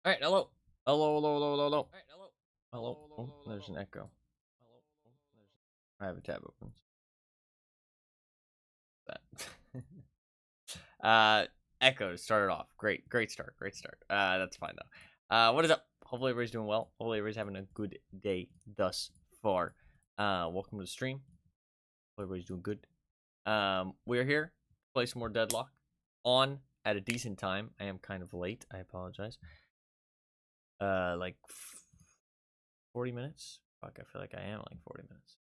All right, hello. Hello, hello, hello, hello, hello. All right, hello. Hello. Oh, there's an echo. I have a tab open. That. Echo to start it off. Great start. That's fine though. What is up? Hopefully everybody's doing well. Hopefully everybody's having a good day thus far. Welcome to the stream. Hopefully everybody's doing good. We're here. Play some more Deadlock on at a decent time. I am kind of late. I apologize. Like 40 minutes. Fuck, I feel like I am like 40 minutes.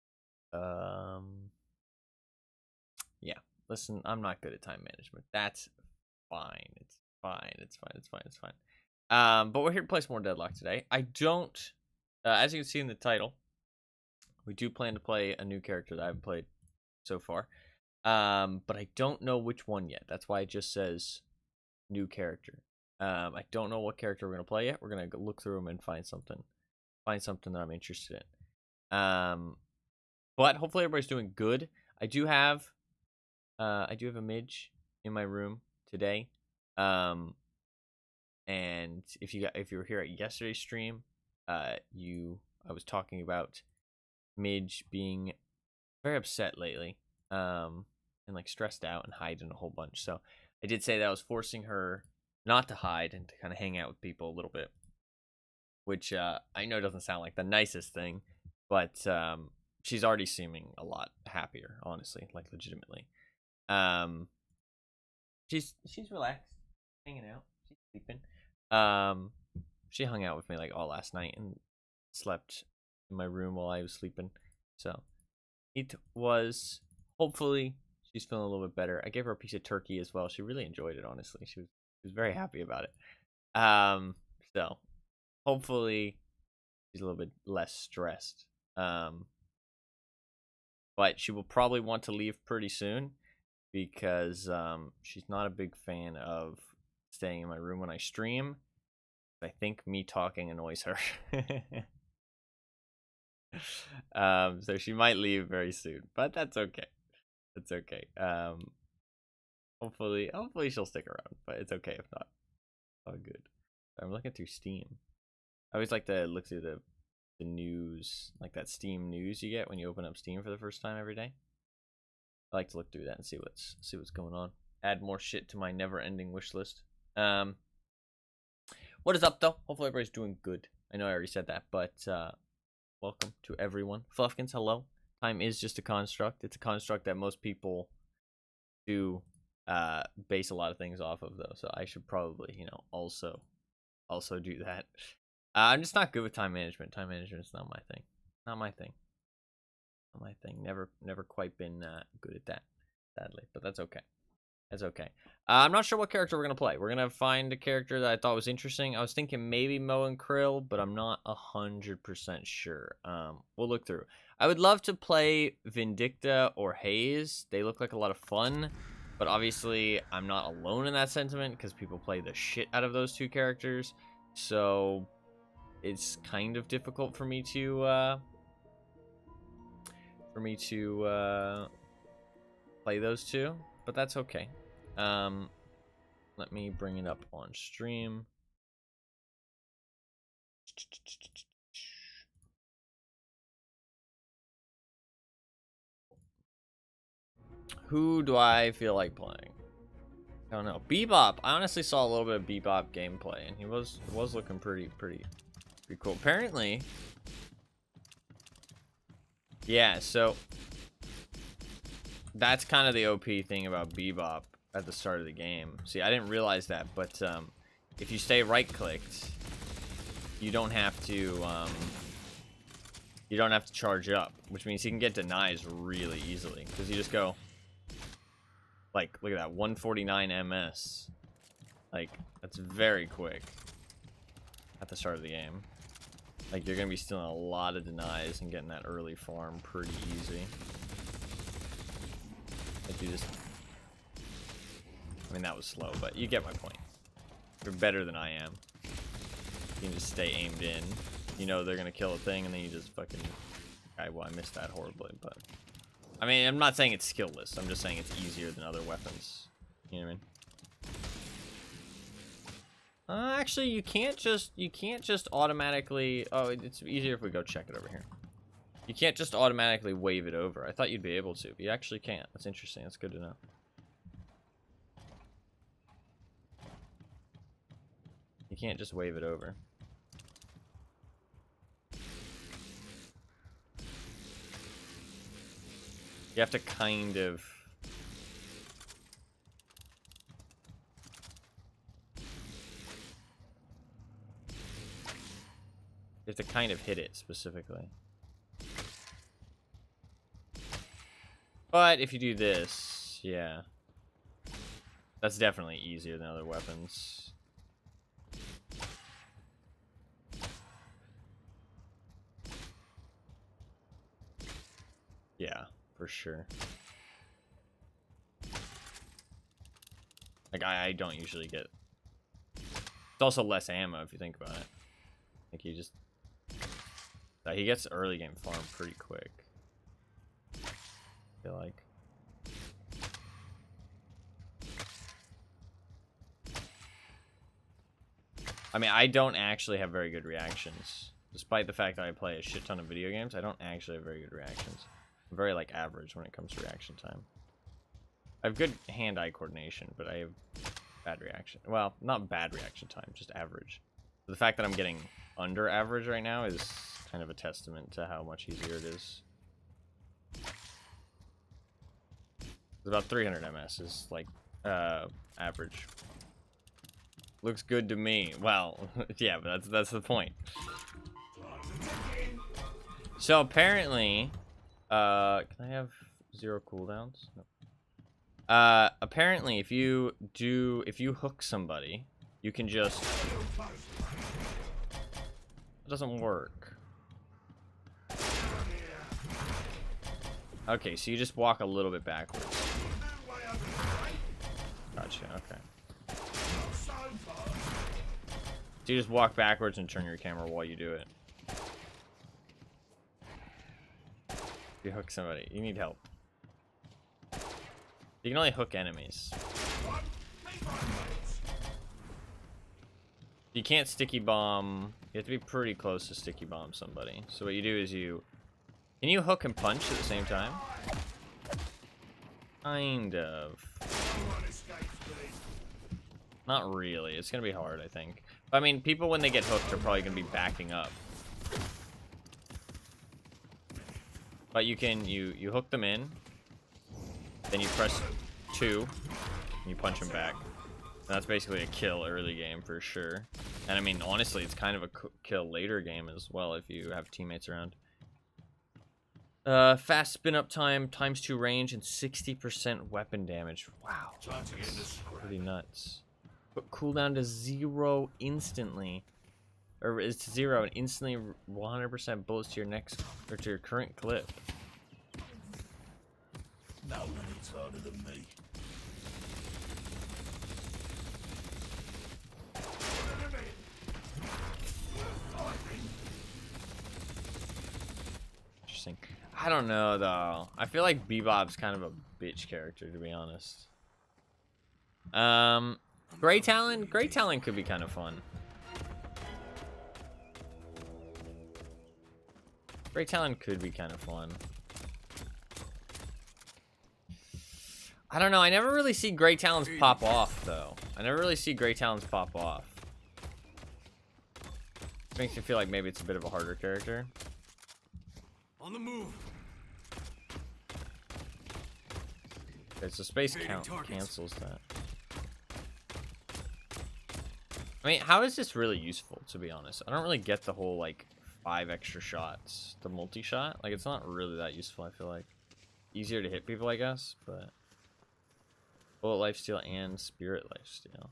Yeah. Listen, I'm not good at time management. That's fine. It's fine. But we're here to play some more Deadlock today. I don't, as you can see in the title, we do plan to play a new character that I haven't played so far. But I don't know which one yet. That's why it just says new character. I don't know what character we're gonna play yet. We're gonna look through them and find something that I'm interested in. But hopefully everybody's doing good. I do have a midge in my room today. And if you were here at yesterday's stream, I was talking about Midge being very upset lately, and like stressed out and hiding a whole bunch. So I did say that I was forcing her not to hide and to kind of hang out with people a little bit, which I know doesn't sound like the nicest thing, but she's already seeming a lot happier, honestly, like legitimately. She's relaxed, hanging out, she's sleeping. She hung out with me like all last night and slept in my room while I was sleeping. So it was, hopefully she's feeling a little bit better. I gave her a piece of turkey as well. She really enjoyed it, honestly. She was very happy about it. So hopefully she's a little bit less stressed. But she will probably want to leave pretty soon because she's not a big fan of staying in my room when I stream. I think me talking annoys her. So she might leave very soon, but that's okay. It's okay. Hopefully she'll stick around, but it's okay if not. Oh, good. I'm looking through Steam. I always like to look through the news, like that Steam news you get when you open up Steam for the first time every day. I like to look through that and see what's going on. Add more shit to my never-ending wish list. What is up though? Hopefully everybody's doing good. I know I already said that, but welcome to everyone. Fluffkins, hello. Time is just a construct. It's a construct that most people do base a lot of things off of though. So I should probably, also do that. I'm just not good with time management. Time management is not my thing. Not my thing. Never quite been good at that, sadly. But that's okay. That's okay. I'm not sure what character we're gonna play. We're gonna find a character that I thought was interesting. I was thinking maybe Mo and Krill, but I'm not 100% sure. We'll look through. I would love to play Vindicta or Haze. They look like a lot of fun, but obviously I'm not alone in that sentiment because people play the shit out of those two characters. So it's kind of difficult for me to play those two, but that's okay. Let me bring it up on stream. Who do I feel like playing? I don't know. Bebop. I honestly saw a little bit of Bebop gameplay, and he was looking pretty cool. Apparently, yeah. So that's kind of the OP thing about Bebop at the start of the game. See, I didn't realize that, but if you stay right-clicked, you don't have to charge up, which means you can get denies really easily because you just go like, look at that, 149 ms. Like, that's very quick at the start of the game. Like, you're gonna be stealing a lot of denies and getting that early farm pretty easy. Like, you just, I mean, that was slow, but you get my point. You're better than I am. You can just stay aimed in. You know they're gonna kill a thing, and then you just fucking... Okay, well, I missed that horribly, but... I mean, I'm not saying it's skillless. I'm just saying it's easier than other weapons. You know what I mean? Actually, you can't just automatically. Oh, it's easier if we go check it over here. You can't just automatically wave it over. I thought you'd be able to, but you actually can't. That's interesting. That's good to know. You can't just wave it over. You have to kind of... You have to kind of hit it specifically. But if you do this, yeah. That's definitely easier than other weapons. Yeah, for sure. Like, I don't usually get... It's also less ammo if you think about it. Like, you just... he gets early game farm pretty quick. I feel like. I mean, I don't actually have very good reactions. Despite the fact that I play a shit ton of video games, I don't actually have very good reactions. I'm very, like, average when it comes to reaction time. I have good hand-eye coordination, but I have bad reaction. Well, not bad reaction time, just average. The fact that I'm getting under average right now is kind of a testament to how much easier it is. It's about 300 MS is, like, average. Looks good to me. Well, yeah, but that's the point. So apparently, can I have 0 cooldowns? No. Apparently, if you hook somebody, you can just... It doesn't work. Okay, so you just walk a little bit backwards. Gotcha, okay. So you just walk backwards and turn your camera while you do it. You hook somebody. You need help. You can only hook enemies. You can't sticky bomb. You have to be pretty close to sticky bomb somebody. So what you do is you... Can you hook and punch at the same time? Kind of. Not really. It's gonna be hard, I think. But, I mean, people when they get hooked are probably gonna be backing up. But you can, you hook them in, then you press 2, and you punch them back. And that's basically a kill early game for sure. And I mean, honestly, it's kind of a kill later game as well if you have teammates around. Fast spin up time, ×2 range, and 60% weapon damage. Wow, that's pretty nuts. Put cooldown to 0 instantly. Or it's 0 and instantly 100% bullets to your next, or to your current clip. No one is harder than me. Interesting. I don't know though. I feel like Bebop's kind of a bitch character, to be honest. Grey Talon could be kind of fun. Grey Talon could be kind of fun. I don't know. I never really see Grey Talons pop off, though. I never really see Grey Talons pop off. Makes me feel like maybe it's a bit of a harder character. On the move. Okay, so space count cancels that. I mean, how is this really useful, to be honest? I don't really get the whole, like, 5 extra shots. The multi-shot? Like, it's not really that useful, I feel like. Easier to hit people, I guess, but... Bullet lifesteal and spirit lifesteal.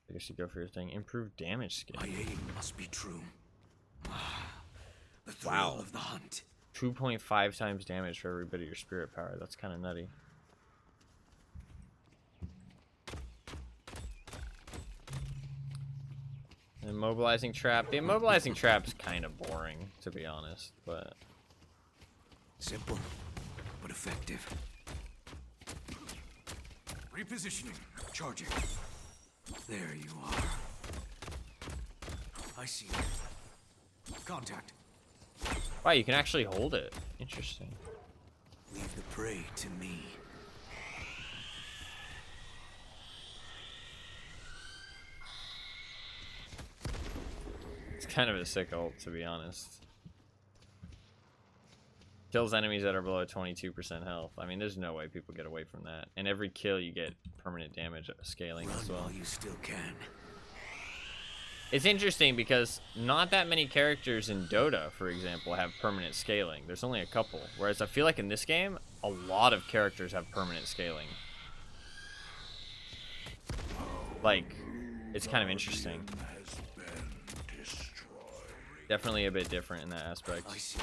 I guess you go for your thing. Improved damage skill. My aim must be true. The thrill of the hunt. 2.5 times damage for every bit of your spirit power. That's kind of nutty. Immobilizing trap. The immobilizing trap's kind of boring, to be honest, but... Simple, but effective. Repositioning. Charging. There you are. I see you. Contact. Wow, you can actually hold it. Interesting. Leave the prey to me. It's kind of a sick ult, to be honest. Kills enemies that are below 22% health. I mean, there's no way people get away from that. And every kill, you get permanent damage scaling as well. While you still can. It's interesting because not that many characters in Dota, for example, have permanent scaling. There's only a couple. Whereas I feel like in this game, a lot of characters have permanent scaling. Like, it's kind of interesting. Definitely a bit different in that aspect. I see.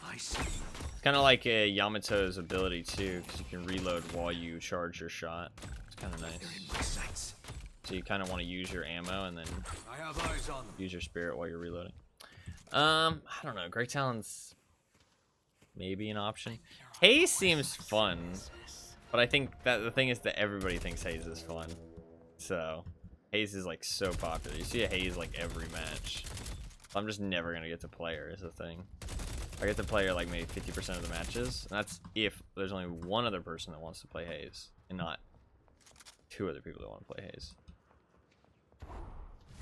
I see. It's kind of like Yamato's ability too, because you can reload while you charge your shot. It's kind of nice. They're in my sights. So you kind of want to use your ammo and then I have eyes on them. use your spirit while you're reloading. I don't know. Great Talon's maybe an option. Haze seems fun, but I think that the thing is that everybody thinks Haze is fun. So Haze is like so popular. You see a Haze like every match. I'm just never gonna get to play her is the thing. I get to play her like maybe 50% of the matches, and that's if there's only one other person that wants to play Haze, and not 2 other people that want to play Haze.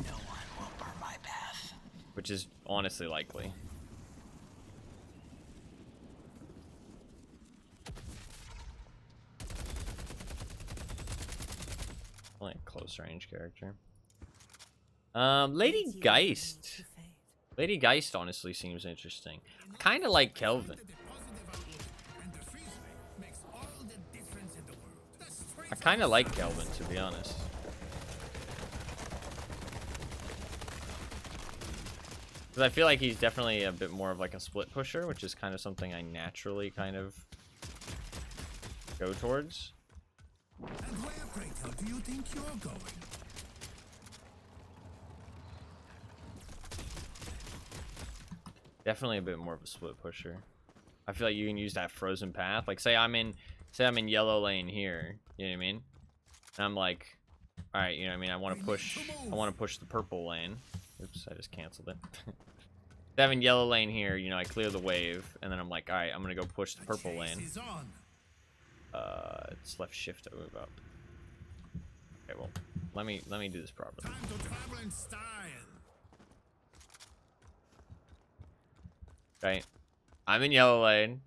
No one will bar my path. Which is honestly likely. Like close range character. Lady Geist. Lady Geist honestly seems interesting. Kind of like Kelvin. I kind of like Kelvin, to be honest. Because I feel like he's definitely a bit more of like a split pusher, which is kind of something I naturally kind of go towards. And where, pray tell, do you think you're going? Definitely a bit more of a split pusher. I feel like you can use that frozen path. Like say I'm in yellow lane here, you know what I mean? And I'm like, all right, you know what I mean? I want to push the purple lane. Oops, I just canceled it. Having yellow lane here, you know, I clear the wave, and then I'm like, all right, I'm gonna go push the purple lane. It's left shift to move up. Okay, well, let me do this properly. Time to travel in style. Okay, I'm in yellow lane.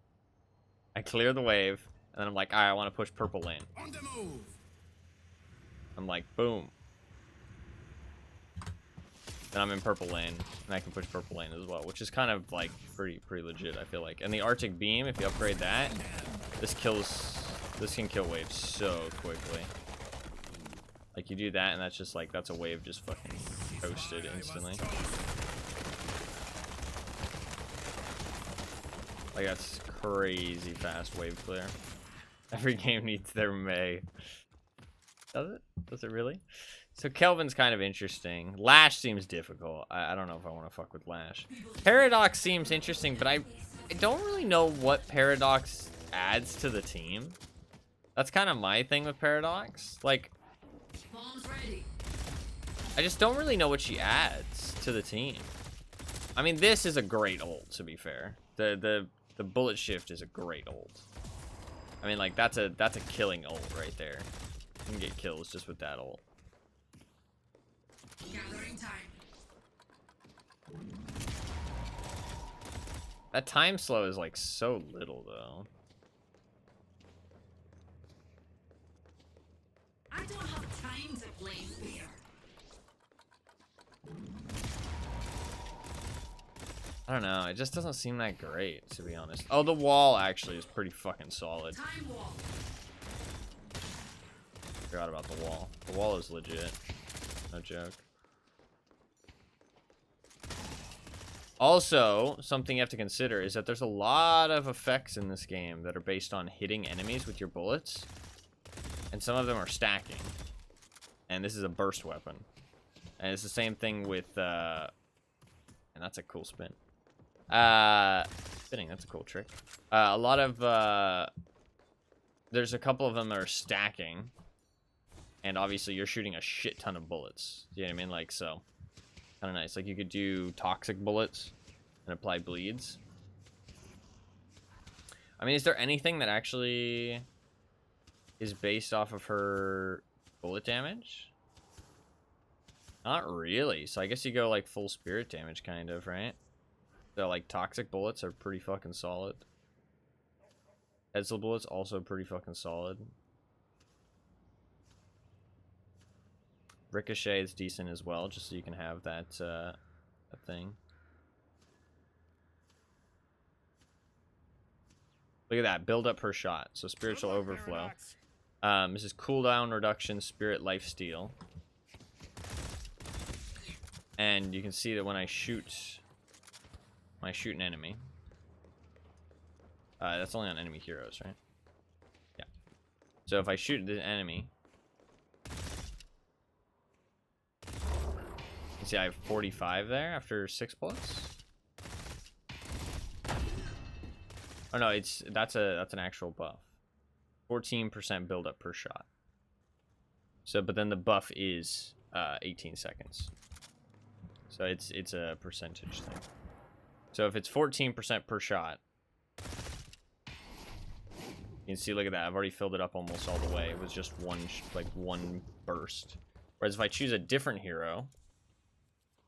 I clear the wave, and then I'm like, all right, I want to push purple lane. On the move. I'm like, boom. Then I'm in purple lane, and I can push purple lane as well, which is kind of like pretty legit, I feel like. And the Arctic Beam, if you upgrade that, this can kill waves so quickly. Like you do that, and that's just like that's a wave just fucking toasted instantly. Like that's crazy fast wave clear. Every game needs their May. Does it? Does it really? So Kelvin's kind of interesting. Lash seems difficult. I don't know if I want to fuck with Lash. Paradox seems interesting, but I don't really know what Paradox adds to the team. That's kind of my thing with Paradox. Like, I just don't really know what she adds to the team. I mean, this is a great ult, to be fair. The bullet shift is a great ult. I mean, like that's a killing ult right there. You can get kills just with that ult. Gathering time. That time slow is like so little though. I don't have time to play fair. I don't know. It just doesn't seem that great, to be honest. Oh, the wall actually is pretty fucking solid. Time wall. Forgot about the wall. The wall is legit. No joke. Also, something you have to consider is that there's a lot of effects in this game that are based on hitting enemies with your bullets. And some of them are stacking. And this is a burst weapon. And it's the same thing with, and that's a cool spin. Spinning, that's a cool trick. A lot of, there's a couple of them that are stacking. And obviously you're shooting a shit ton of bullets. You know what I mean? Like, so kind of nice. Like you could do toxic bullets and apply bleeds. I mean, is there anything that actually is based off of her bullet damage? Not really. So I guess you go like full spirit damage kind of, right? So like toxic bullets are pretty fucking solid. Edsel bullets also pretty fucking solid. Ricochet is decent as well, just so you can have that that thing. Look at that, build up per shot. So spiritual overflow. This is cooldown reduction, spirit lifesteal. And you can see that when I shoot an enemy, that's only on enemy heroes, right? Yeah. So if I shoot the enemy, you see I have 45 there after 6 bullets. Oh no, that's an actual buff. 14% build up per shot. So, but then the buff is 18 seconds. So it's a percentage thing. So if it's 14% per shot, you can see, look at that. I've already filled it up almost all the way. It was just one burst. Whereas if I choose a different hero,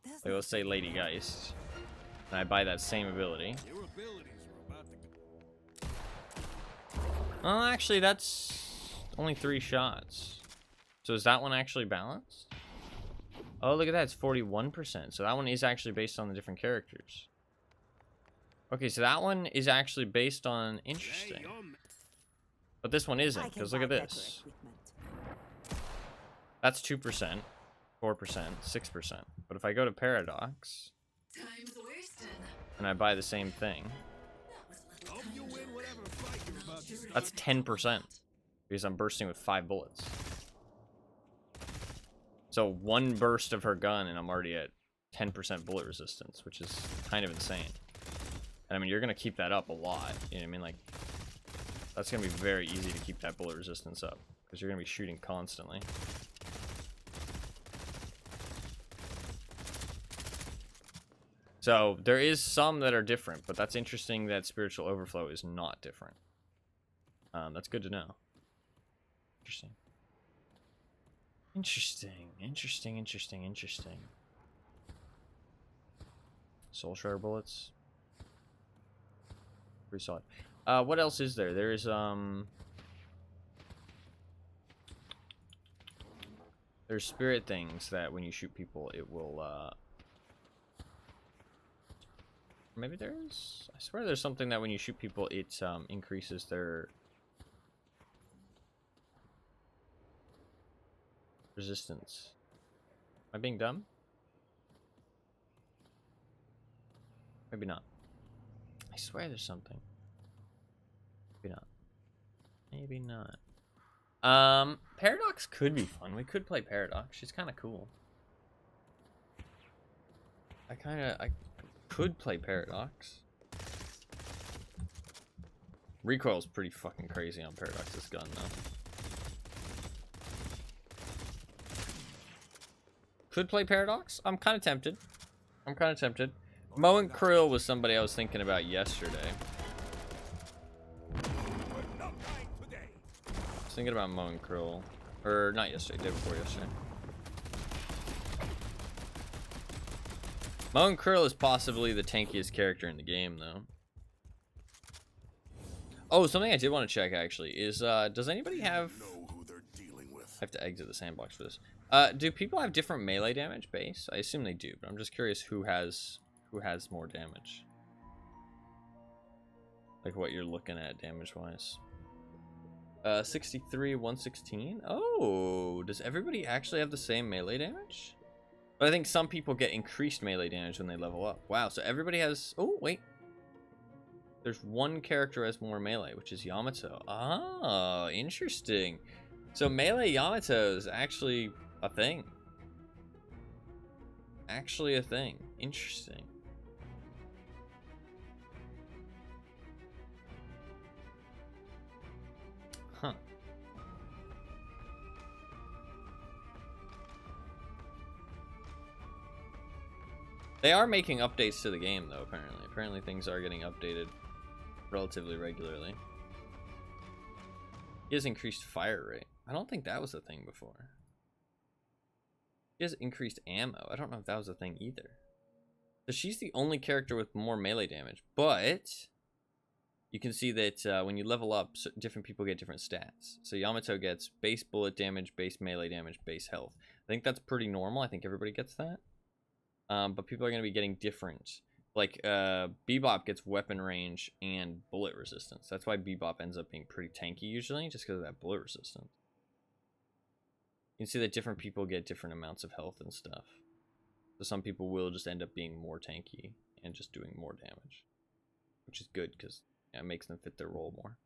like let's say Lady Geist, and I buy that same ability. Well, actually, that's only 3 shots. So is that one actually balanced? Oh, look at that. It's 41%. So that one is actually based on the different characters. Okay, so that one is actually based on... Interesting. But this one isn't, because look at this. That's 2%, 4%, 6%. But if I go to Paradox, and I buy the same thing, that's 10%, because I'm bursting with 5 bullets. So one burst of her gun, and I'm already at 10% bullet resistance, which is kind of insane. And I mean, you're going to keep that up a lot. You know what I mean? Like, that's going to be very easy to keep that bullet resistance up, because you're going to be shooting constantly. So there is some that are different, but that's interesting that spiritual overflow is not different. That's good to know. Interesting. Interesting. Soul Shredder bullets. Pretty solid. What else is there? There's spirit things that when you shoot people, it will maybe there's... I swear there's something that when you shoot people, it increases their resistance. Am I being dumb? Maybe not. I swear there's something. Maybe not. Maybe not. Paradox could be fun. We could play Paradox. She's kind of cool. I could play Paradox. Recoil's pretty fucking crazy on Paradox's gun, though. Could play Paradox? I'm kind of tempted. Mo and Krill was somebody I was thinking about yesterday. I was thinking about Mo and Krill. Or not yesterday, day before yesterday. Mo and Krill is possibly the tankiest character in the game, though. Oh, something I did want to check, actually, is, does anybody have... I have to exit the sandbox for this. Do people have different melee damage base? I assume they do, but I'm just curious who has more damage. Like what you're looking at damage-wise. 63, 116? Oh, does everybody actually have the same melee damage? But I think some people get increased melee damage when they level up. Wow, so everybody has... Oh, wait. There's one character who has more melee, which is Yamato. Ah, interesting. So melee Yamato is actually a thing. Interesting. Huh. They are making updates to the game, though, apparently. Apparently things are getting updated relatively regularly. He has increased fire rate. I don't think that was a thing before. He has increased ammo. I don't know if that was a thing either. So she's the only character with more melee damage. But you can see that when you level up, different people get different stats. So Yamato gets base bullet damage, base melee damage, base health. I think that's pretty normal. I think everybody gets that. But people are going to be getting different. Like, Bebop gets weapon range and bullet resistance. That's why Bebop ends up being pretty tanky usually, just because of that bullet resistance. You can see that different people get different amounts of health and stuff. So some people will just end up being more tanky and just doing more damage. Which is good, because it makes them fit their role more.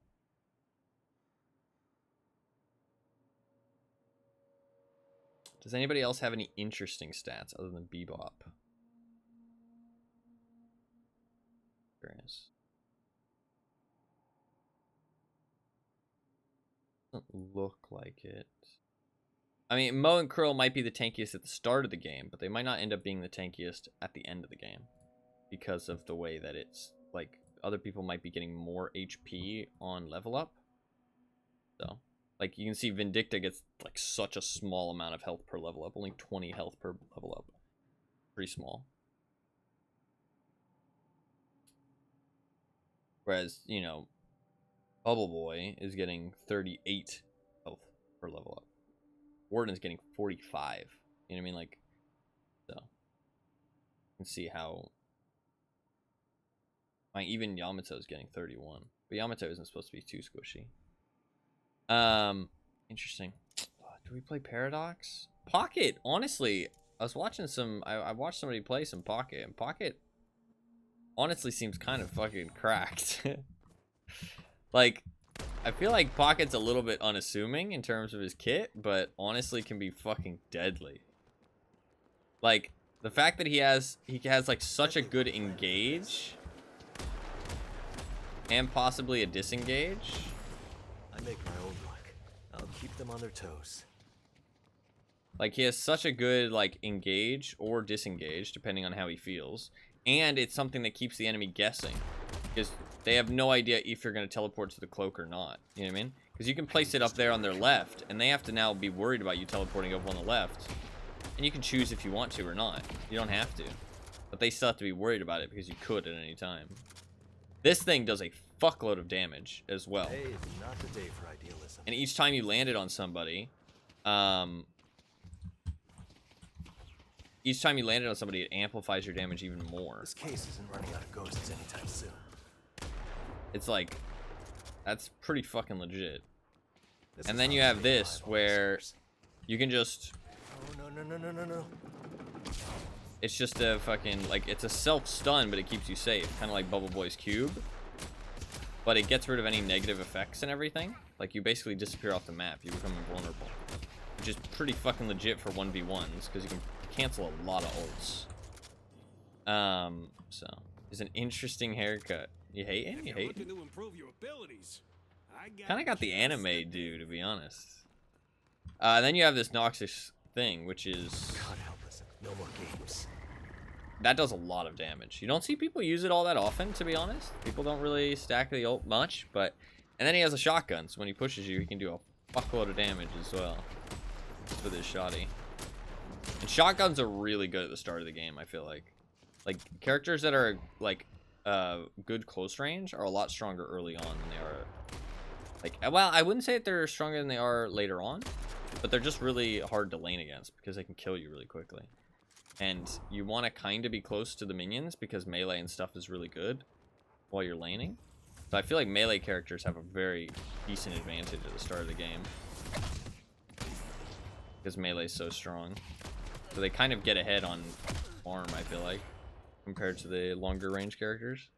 Does anybody else have any interesting stats other than Bebop? Curious. Doesn't look like it. I mean, Mo and Krill might be the tankiest at the start of the game, but they might not end up being the tankiest at the end of the game. Because of the way that it's, like, other people might be getting more HP on level up. So, like, you can see Vindicta gets, like, such a small amount of health per level up. Only 20 health per level up. Pretty small. Whereas, you know, Bubble Boy is getting 38 health per level up. Warden's getting 45. You know what I mean? Like, so. You can see how... Like, even Yamato's getting 31. But Yamato isn't supposed to be too squishy. Interesting. Do we play Paradox? Pocket, honestly, I was watching some... I watched somebody play some Pocket, and Pocket honestly seems kind of fucking cracked. Like, I feel like Pocket's a little bit unassuming in terms of his kit, but honestly can be fucking deadly. Like, the fact that he has like such a good engage and possibly a disengage. I make my own luck. I'll keep them on their toes. Like, he has such a good, like, engage or disengage, depending on how he feels. And it's something that keeps the enemy guessing. Because they have no idea if you're going to teleport to the cloak or not. You know what I mean? Because you can place it up there on their left, and they have to now be worried about you teleporting up on the left. And you can choose if you want to or not. You don't have to. But they still have to be worried about it because you could at any time. This thing does a fuckload of damage as well. Today is not the day for idealism. And each time you land it on somebody, it amplifies your damage even more. This case isn't running out of ghosts anytime soon. It's like, that's pretty fucking legit. This And is then not you a have big this five where officers. you can just, Oh, no. it's just a fucking, like, it's a self-stun, but it keeps you safe. Kind of like Bubble Boy's Cube. But it gets rid of any negative effects and everything. Like, you basically disappear off the map. You become invulnerable. Which is pretty fucking legit for 1v1s, because you can cancel a lot of ults. So, it's an interesting haircut. You hate it? You hate it? to improve your abilities. Kind of got the anime dude, to be honest. Then you have this Noxus thing, which is... God help us. No more games. That does a lot of damage. You don't see people use it all that often, to be honest. People don't really stack the ult much, but... And then he has a shotgun, so when he pushes you, he can do a fuckload of damage as well. With his shotty. And shotguns are really good at the start of the game, I feel like. Like, characters that are, like, good close range are a lot stronger early on than they are... Like, well, I wouldn't say that they're stronger than they are later on, but they're just really hard to lane against because they can kill you really quickly. And you want to kind of be close to the minions because melee and stuff is really good while you're laning. So I feel like melee characters have a very decent advantage at the start of the game. Because melee is so strong. So they kind of get ahead on farm, I feel like, compared to the longer range characters.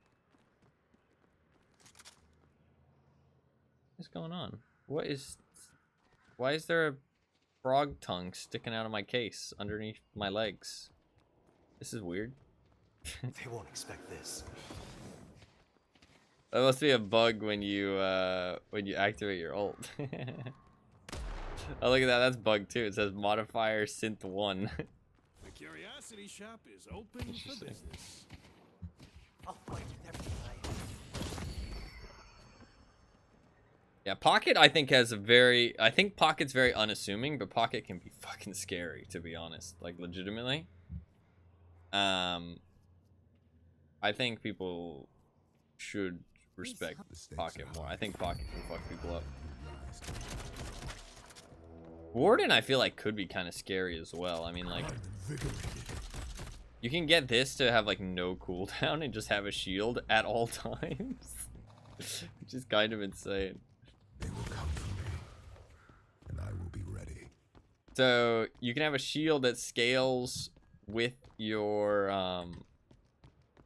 What's going on? Why is there a frog tongue sticking out of my case underneath my legs? This is weird. They won't expect this. That must be a bug when you activate your ult. Oh, look at that. That's bug 2. It says modifier synth 1. curiosity shop is open for business. I'll fight with everything I have. Yeah, Pocket I think has a very... I think Pocket's very unassuming, but Pocket can be fucking scary, to be honest. Like, legitimately. I think people should respect Pocket more. I think Pocket can fuck people up. Warden I feel like could be kind of scary as well. I mean, like... You can get this to have, like, no cooldown and just have a shield at all times. Which is kind of insane. They will come for me, and I will be ready. So you can have a shield that scales with your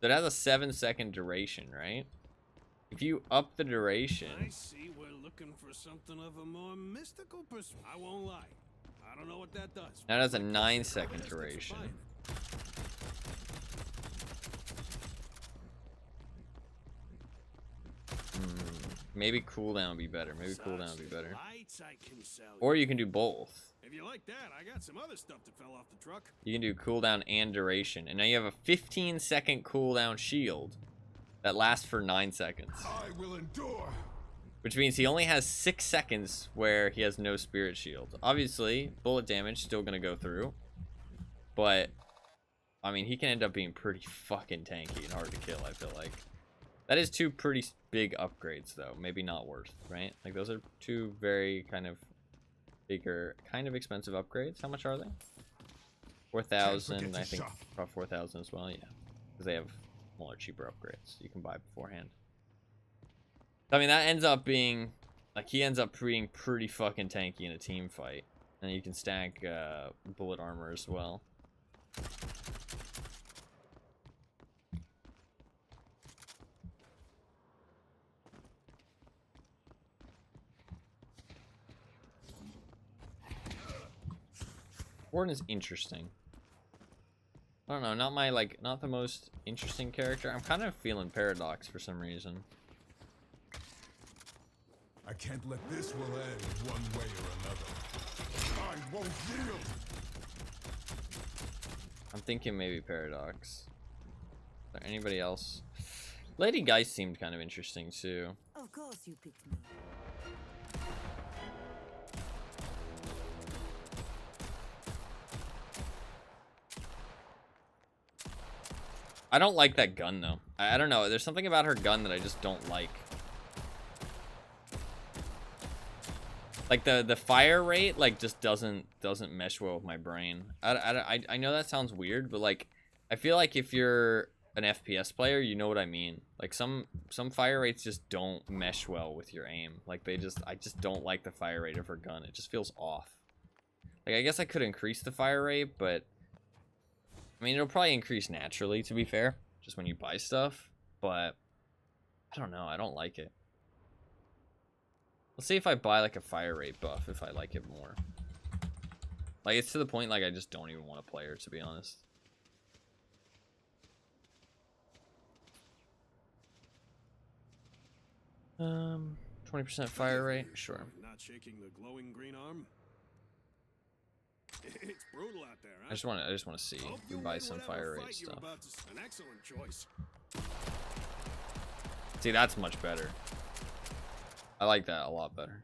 that has a 7-second duration, right? If you up the duration, I see we're looking for something of a more mystical I won't lie. I don't know what that does. that has a 9-second duration. Maybe cooldown would be better. Maybe cooldown would be better. Or you can do both. If you like that, I got some other stuff that fell off the truck. You can do cooldown and duration. And now you have a 15-second cooldown shield that lasts for 9 seconds. I will endure. Which means he only has 6 seconds where he has no spirit shield. Obviously, bullet damage still going to go through. But, I mean, he can end up being pretty fucking tanky and hard to kill, I feel like. That is 2 pretty big upgrades, though. Maybe not worth, right? Like, those are 2 very kind of bigger, kind of expensive upgrades. How much are they? 4,000, I think. About 4,000 as well, yeah. Because they have smaller, cheaper upgrades you can buy beforehand. I mean, that ends up being... Like, he ends up being pretty fucking tanky in a team fight. And you can stack bullet armor as well. Warden is interesting. I don't know, not my, like, not the most interesting character. I'm kind of feeling Paradox for some reason. I can't let this will end one way or another. I won't yield. I'm thinking maybe Paradox. Is there anybody else? Lady Geist seemed kind of interesting too. Of course you picked me. I don't like that gun though. I don't know. There's something about her gun that I just don't like. Like the fire rate like just doesn't mesh well with my brain. I know that sounds weird, but like I feel like if you're an FPS player, you know what I mean. Like some fire rates just don't mesh well with your aim. Like I just don't like the fire rate of her gun. It just feels off. Like I guess I could increase the fire rate, but I mean it'll probably increase naturally, to be fair, just when you buy stuff, but I don't know, I don't like it. Let's see if I buy like a fire rate buff if I like it more. Like it's to the point like I just don't even want to play her, to be honest. 20% fire rate, sure. Not shaking the glowing green arm. It's brutal out there, huh? I just want to see if we buy some fire rate stuff. An excellent choice. See, that's much better. I like that a lot better.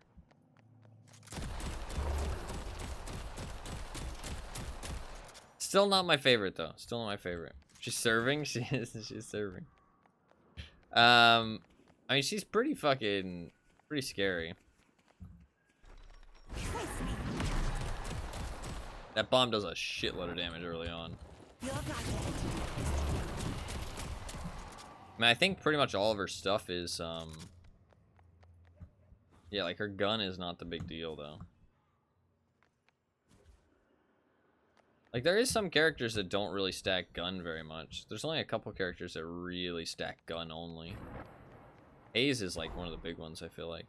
Still not my favorite though. Still not my favorite. She's serving. She's serving. I mean, she's pretty scary. That bomb does a shitload of damage early on. I mean, I think pretty much all of her stuff is, yeah, like her gun is not the big deal though. Like there is some characters that don't really stack gun very much. There's only a couple characters that really stack gun only. Hayes is like one of the big ones, I feel like.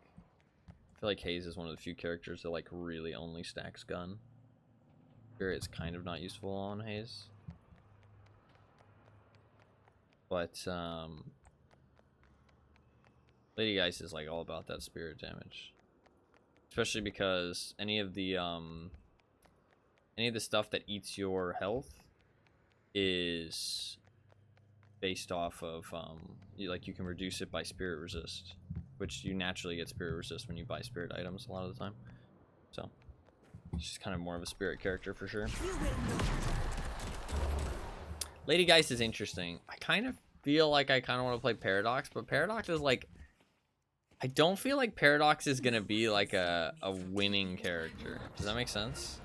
I feel like Hayes is one of the few characters that like really only stacks gun. Spirit's kind of not useful on Hayes. But Lady Geist is like all about that spirit damage. Especially because any of the stuff that eats your health is based off of you can reduce it by spirit resist, which you naturally get spirit resist when you buy spirit items a lot of the time. So she's kind of more of a spirit character for sure. Lady Geist is interesting. I kind of feel like I kind of want to play Paradox, but Paradox is like, I don't feel like Paradox is gonna be like a winning character. Does that make sense?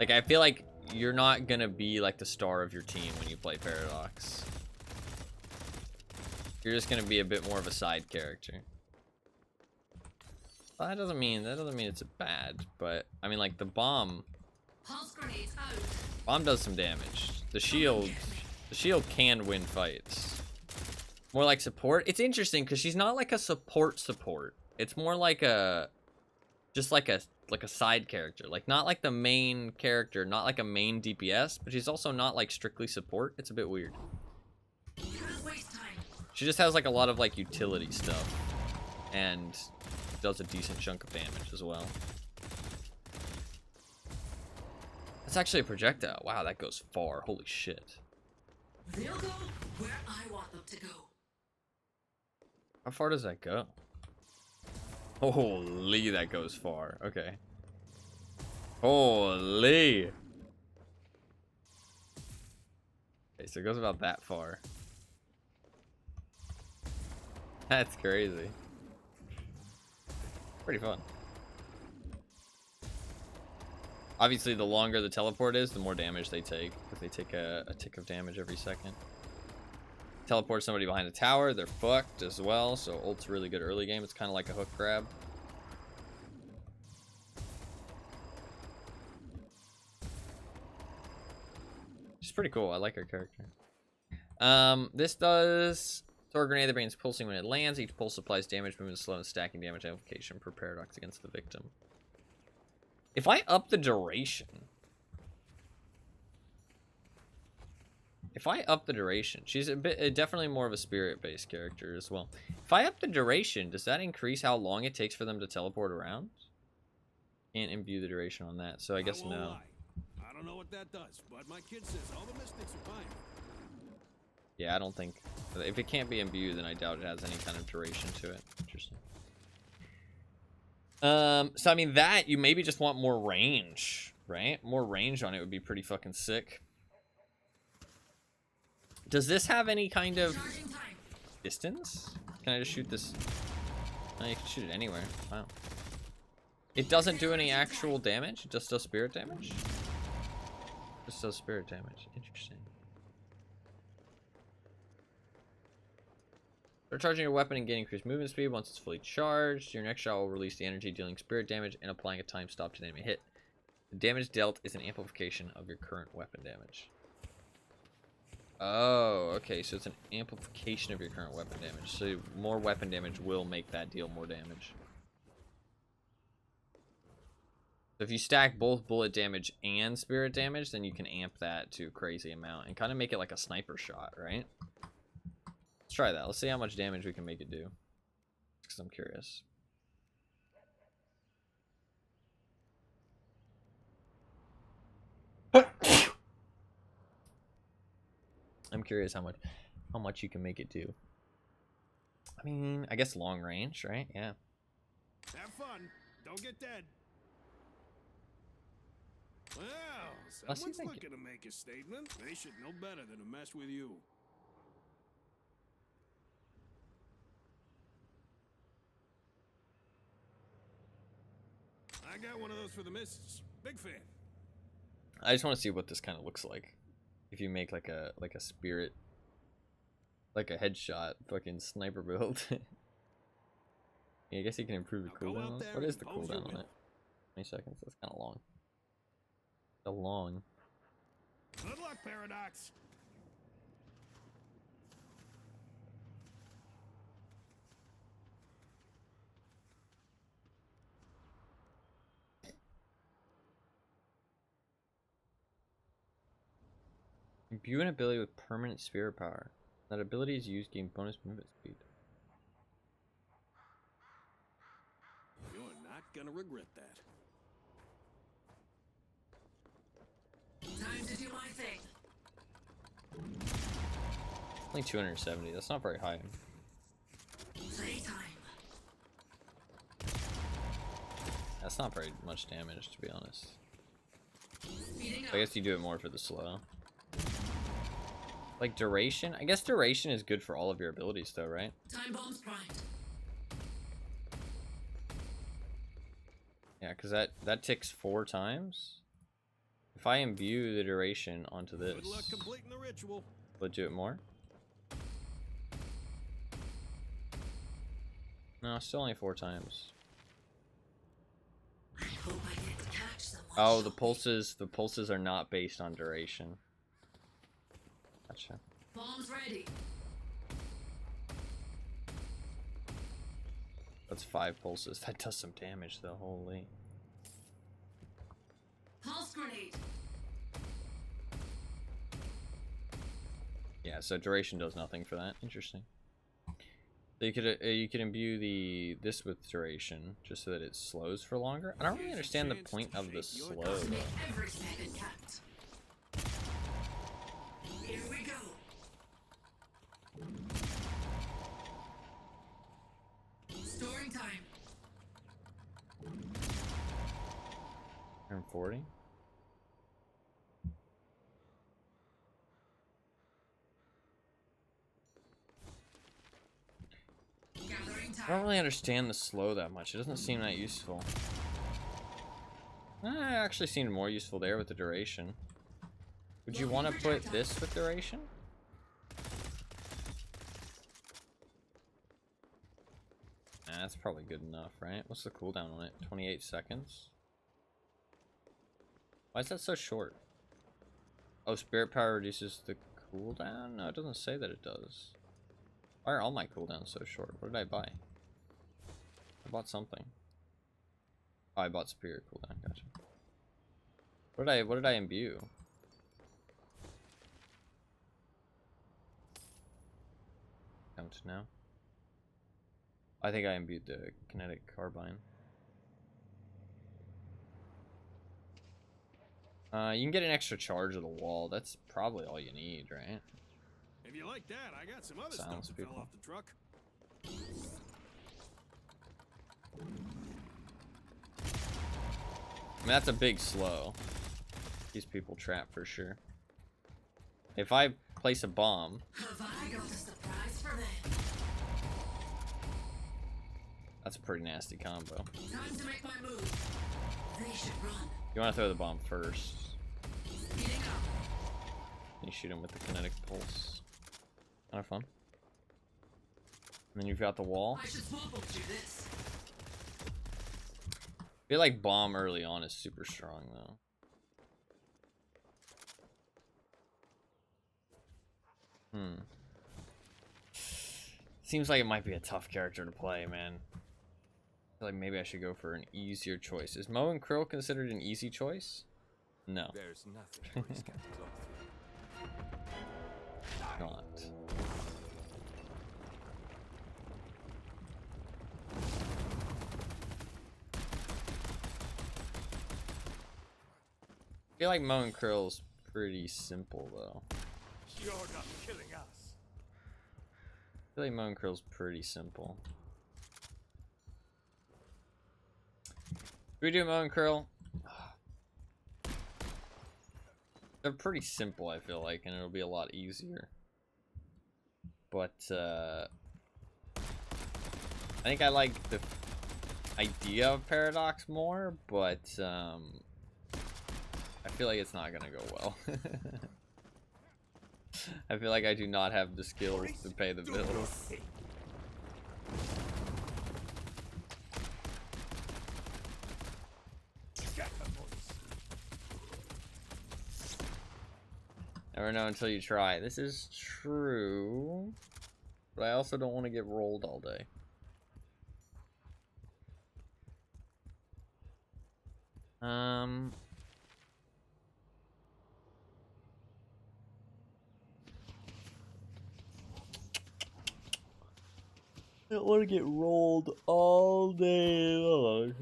Like, I feel like you're not gonna be like the star of your team when you play Paradox. You're just gonna be a bit more of a side character. Well, that doesn't mean it's bad, but I mean, like, the bomb does some damage. The shield can win fights. More like support. It's interesting because she's not like a support. It's more like a side character. Like, not like the main character, not like a main DPS, but she's also not like strictly support. It's a bit weird. She just has like a lot of like utility stuff and does a decent chunk of damage as well. That's actually a projectile. Wow, that goes far. Holy shit. They'll go where I want them to go. How far does that go? Holy, that goes far. Okay. Holy. Okay, so it goes about that far. That's crazy. Pretty fun. Obviously, the longer the teleport is, the more damage they take, because they take a tick of damage every second. Teleport somebody behind a tower, they're fucked as well, so ult's really good early game. It's kind of like a hook grab. She's pretty cool. I like her character. This does throw a grenade that brings pulsing when it lands. Each pulse applies damage, movement slow, and stacking damage amplification per paradox against the victim. If I up the duration, she's a bit definitely more of a spirit-based character as well. If I up the duration, does that increase how long it takes for them to teleport around? Can't imbue the duration on that, so I guess no. Lie. I don't know what that does, but my kid says all the mystics are fine. Yeah, I don't think, if it can't be imbued, then I doubt it has any kind of duration to it. Interesting. So I mean, that you maybe just want more range, right? More range on it would be pretty fucking sick. Does this have any kind of distance? Can I just shoot this? No, you can shoot it anywhere. Wow. It doesn't do any actual damage? It just does spirit damage? Just does spirit damage. Interesting. Start charging your weapon and gain increased movement speed. Once it's fully charged, your next shot will release the energy, dealing spirit damage and applying a time stop to the enemy hit. The damage dealt is an amplification of your current weapon damage. Oh, okay, so it's an amplification of your current weapon damage. So more weapon damage will make that deal more damage. So if you stack both bullet damage and spirit damage, then you can amp that to a crazy amount and kind of make it like a sniper shot, right? Let's try that. Let's see how much damage we can make it do. Because I'm curious. I'm curious how much you can make it do. I mean, I guess long range, right? Yeah. Have fun. Don't get dead. Well, someone's looking to make a statement. They should know better than to mess with you. I got one of those for the missus. Big fan. I just want to see what this kind of looks like. If you make like a spirit, like a headshot fucking sniper build. Yeah, I guess you can improve the cooldown on this. What is the cooldown on it? 20 seconds? That's kind of long. So long. Good luck, Paradox. Imbue an ability with permanent spirit power. That ability is used to gain bonus movement speed. You're not gonna regret that. Time to do my thing. Only 270. That's not very high. Playtime. That's not very much damage, to be honest. Speeding up. I guess you do it more for the slow. Like duration? I guess duration is good for all of your abilities though, right? Time bombs primed. Yeah, because that ticks 4 times. If I imbue the duration onto this, Good luck completing the ritual. will it do it more? No, still only 4 times. I hope I get to catch someone. Oh, the shortly. pulses are not based on duration. Gotcha. Bombs ready. That's 5 pulses. That does some damage though, holy. Pulse grenade. Yeah, so duration does nothing for that. Interesting. So you could imbue this with duration just so that it slows for longer. I don't really understand the point of the slow To though. make every second count. Here we go. Storing time. 140. Gathering I don't time. really understand the slow that much. It doesn't seem that useful. It actually seemed more useful there with the duration. Would you want to put this with duration? Nah, that's probably good enough, right? What's the cooldown on it? 28 seconds? Why is that so short? Oh, spirit power reduces the cooldown? No, it doesn't say that it does. Why are all my cooldowns so short? What did I buy? I bought something. Oh, I bought superior cooldown, gotcha. What did I imbue? Count now. I think I imbued the kinetic carbine. You can get an extra charge of the wall. That's probably all you need, right? If you like that, I got some other Silence stuff that people. fell off the truck. I mean, that's a big slow. These people trapped for sure. If I place a bomb, Have I got a surprise for them? that's a pretty nasty combo. Time to make my move. They should run. You want to throw the bomb first. Speeding up. You shoot him with the kinetic pulse. Kind of fun. And then you've got the wall. I should swap up through this. I feel like bomb early on is super strong though. Seems like it might be a tough character to play, man. I feel like maybe I should go for an easier choice. Is Mo and Krill considered an easy choice? No. There's nothing worse than cloth. Not. I feel like Mo and Krill's pretty simple though. You're not killing us. I feel like Mo and Krill's pretty simple. Should we do Mo and Krill? They're pretty simple, I feel like, and it'll be a lot easier. But, I think I like the idea of Paradox more, but, I feel like it's not gonna go well. I feel like I do not have the skills to pay the bills. Never know until you try. This is true, but I also don't want to get rolled all day. I don't want to get rolled all day long.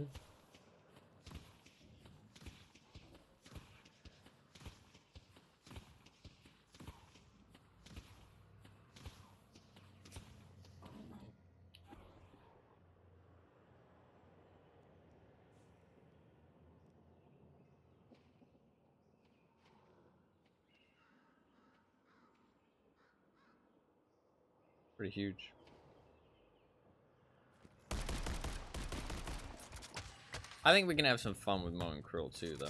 Pretty huge. I think we can have some fun with Mo and Krill too, though.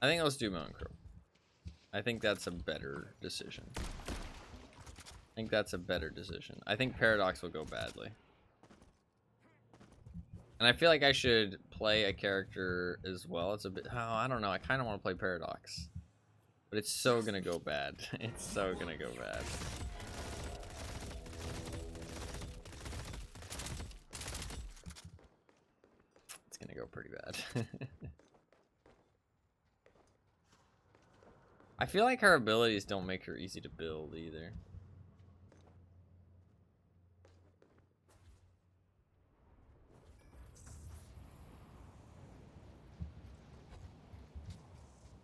I think let's do Mo and Krill. I think that's a better decision. I think Paradox will go badly. And I feel like I should play a character as well. It's a bit... Oh, I don't know. I kind of want to play Paradox. But it's so gonna go bad. It's so gonna go bad. It's gonna go pretty bad. I feel like her abilities don't make her easy to build either.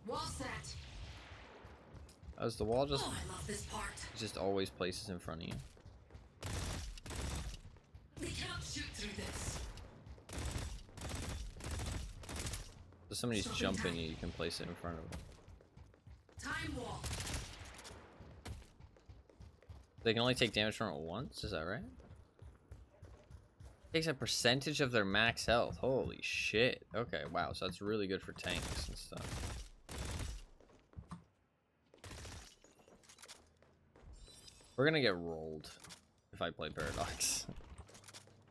Wall set. As the wall just Oh, I love this part. just always places in front of you. They cannot shoot through this. So somebody's jumping you, you can place it in front of them. Time wall. They can only take damage from it once, is that right? Takes a percentage of their max health. Holy shit. Okay, wow, so that's really good for tanks and stuff. We're gonna get rolled if I play Paradox.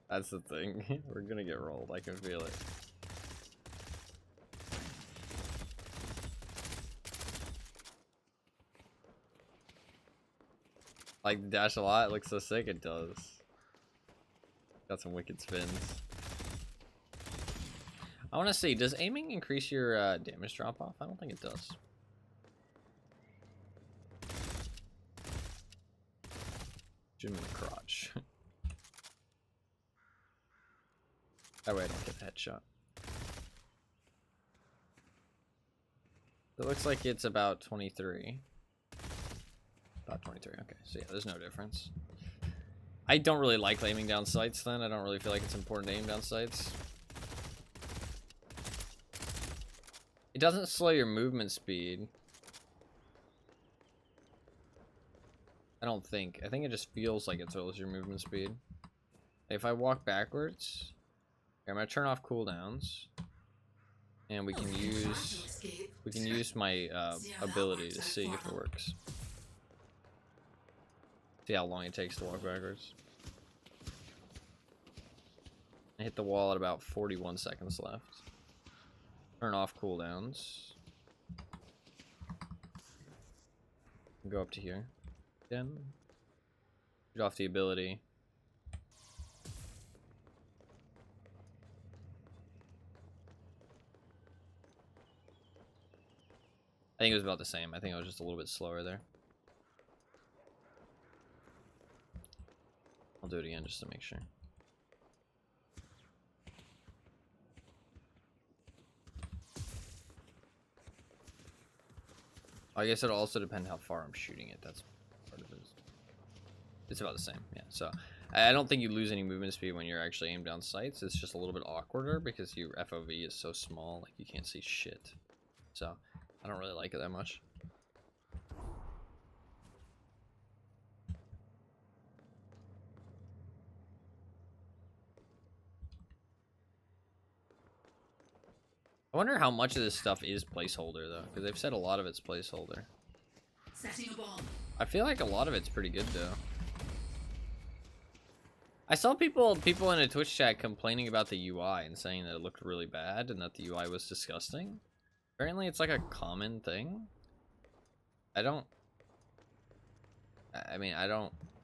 That's the thing. We're gonna get rolled. I can feel it. Like the dash a lot. It looks so sick. It does. Got some wicked spins. I want to see. Does aiming increase your damage drop off? I don't think it does. Shoot him in the crotch. That way I don't get the headshot. It looks like it's about 23. About 23, okay. So yeah, there's no difference. I don't really like aiming down sights then. I don't really feel like it's important to aim down sights. It doesn't slow your movement speed. I don't think. I think it just feels like it slows your movement speed. If I walk backwards, okay, I'm gonna turn off cooldowns, and we can use my ability to see if it works. See how long it takes to walk backwards. I hit the wall at about 41 seconds left. Turn off cooldowns. Go up to here. Then shoot off the ability. I think it was about the same. I think I was just a little bit slower there. I'll do it again just to make sure. I guess it'll also depend how far I'm shooting it. That's part of it. It's about the same, yeah. So I don't think you lose any movement speed when you're actually aimed down sights. It's just a little bit awkwarder because your FOV is so small, like you can't see shit. So I don't really like it that much. I wonder how much of this stuff is placeholder though, because they've said a lot of it's placeholder. Setting a bomb. I feel like a lot of it's pretty good though. I saw people in a Twitch chat complaining about the UI and saying that it looked really bad and that the UI was disgusting. Apparently it's like a common thing. I don't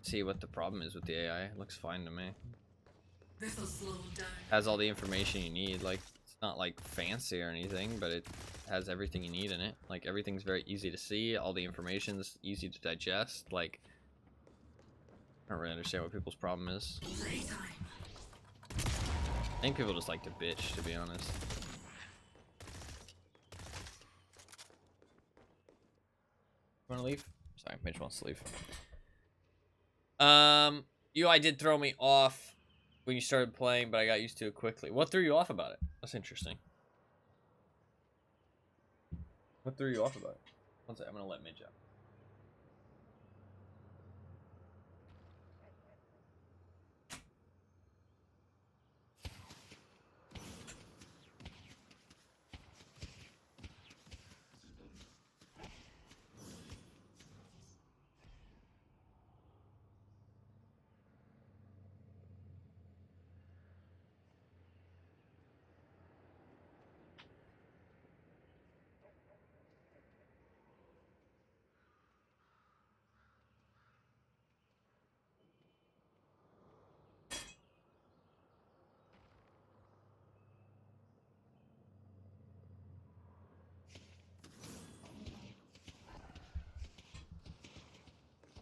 see what the problem is with the AI. It looks fine to me. This'll slow them down. Has all the information you need. Like, it's not like fancy or anything, but it has everything you need in it. Like, everything's very easy to see. All the information's easy to digest. Like, I don't really understand what people's problem is. Playtime. I think people just like to bitch, to be honest. You wanna leave? Sorry, Mitch wants to leave. UI did throw me off when you started playing, but I got used to it quickly. What threw you off about it? That's interesting. What threw you off about it? One second, I'm gonna let Midge out.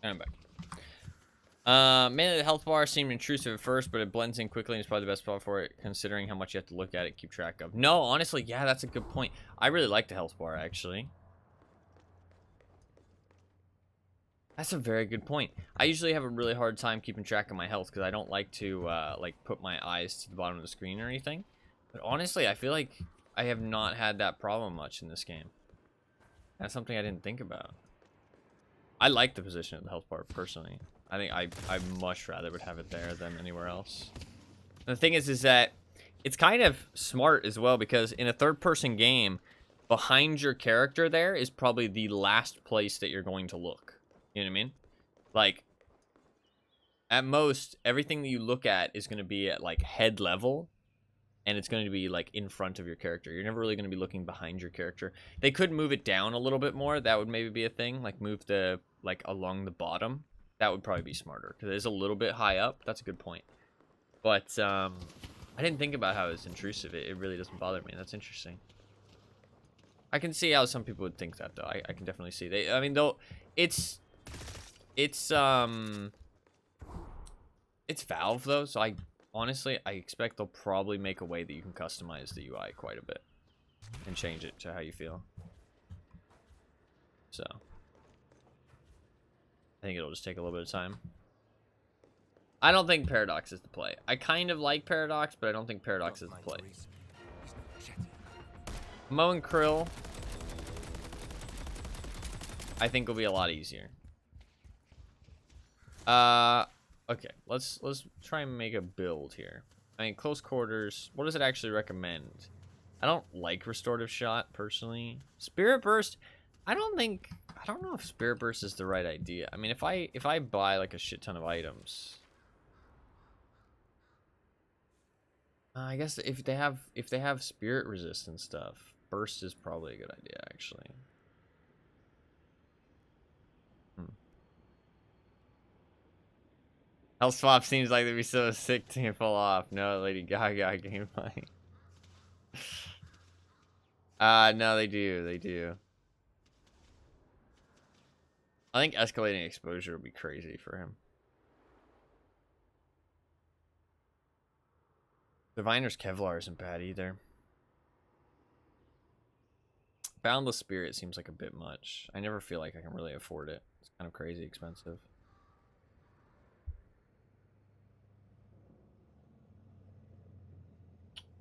I'm back. Mainly the health bar seemed intrusive at first, but it blends in quickly and is probably the best spot for it, considering how much you have to look at it, keep track of. No, honestly, yeah, that's a good point. I really like the health bar, actually. That's a very good point. I usually have a really hard time keeping track of my health because I don't like to, like, put my eyes to the bottom of the screen or anything. But honestly, I feel like I have not had that problem much in this game. That's something I didn't think about. I like the position of the health bar, personally. I think I much rather would have it there than anywhere else. And the thing is that it's kind of smart as well, because in a third-person game, behind your character there is probably the last place that you're going to look. You know what I mean? Like, at most, everything that you look at is going to be at, like, head level, and it's going to be, like, in front of your character. You're never really going to be looking behind your character. They could move it down a little bit more. That would maybe be a thing. Like, move the, like, along the bottom. That would probably be smarter, because it is a little bit high up. That's a good point. But, I didn't think about how it's intrusive. It really doesn't bother me. That's interesting. I can see how some people would think that, though. I can definitely see. I mean, though, it's Valve, though, so honestly, I expect they'll probably make a way that you can customize the UI quite a bit and change it to how you feel. So, I think it'll just take a little bit of time. I don't think Paradox is the play. I kind of like Paradox, but I don't think Paradox is the play. Mo and Krill, I think will be a lot easier. Okay, let's try and make a build here. I mean, close quarters, what does it actually recommend? I don't like restorative shot personally. Spirit burst, I don't know if Spirit burst is the right idea. I mean, if I buy like a shit ton of items, I guess if they have spirit resistance stuff, burst is probably a good idea actually. Health swap seems like they'd be so sick to pull off. No, Lady Gaga gameplay. No, they do. I think escalating exposure would be crazy for him. Diviner's Kevlar isn't bad either. Boundless Spirit seems like a bit much. I never feel like I can really afford it. It's kind of crazy expensive.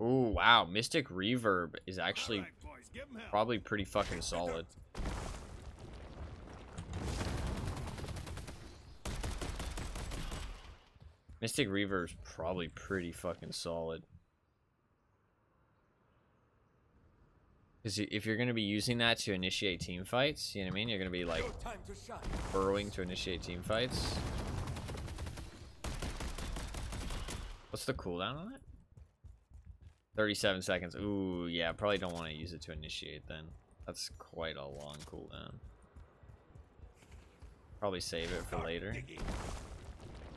Ooh, wow. Mystic Reverb is actually probably pretty fucking solid. Mystic Reverb's probably pretty fucking solid. Because if you're going to be using that to initiate team fights, you know what I mean? You're going to be, like, burrowing to initiate team fights. What's the cooldown on it? 37 seconds. Ooh, yeah, probably don't want to use it to initiate then. That's quite a long cooldown. Probably save it for later.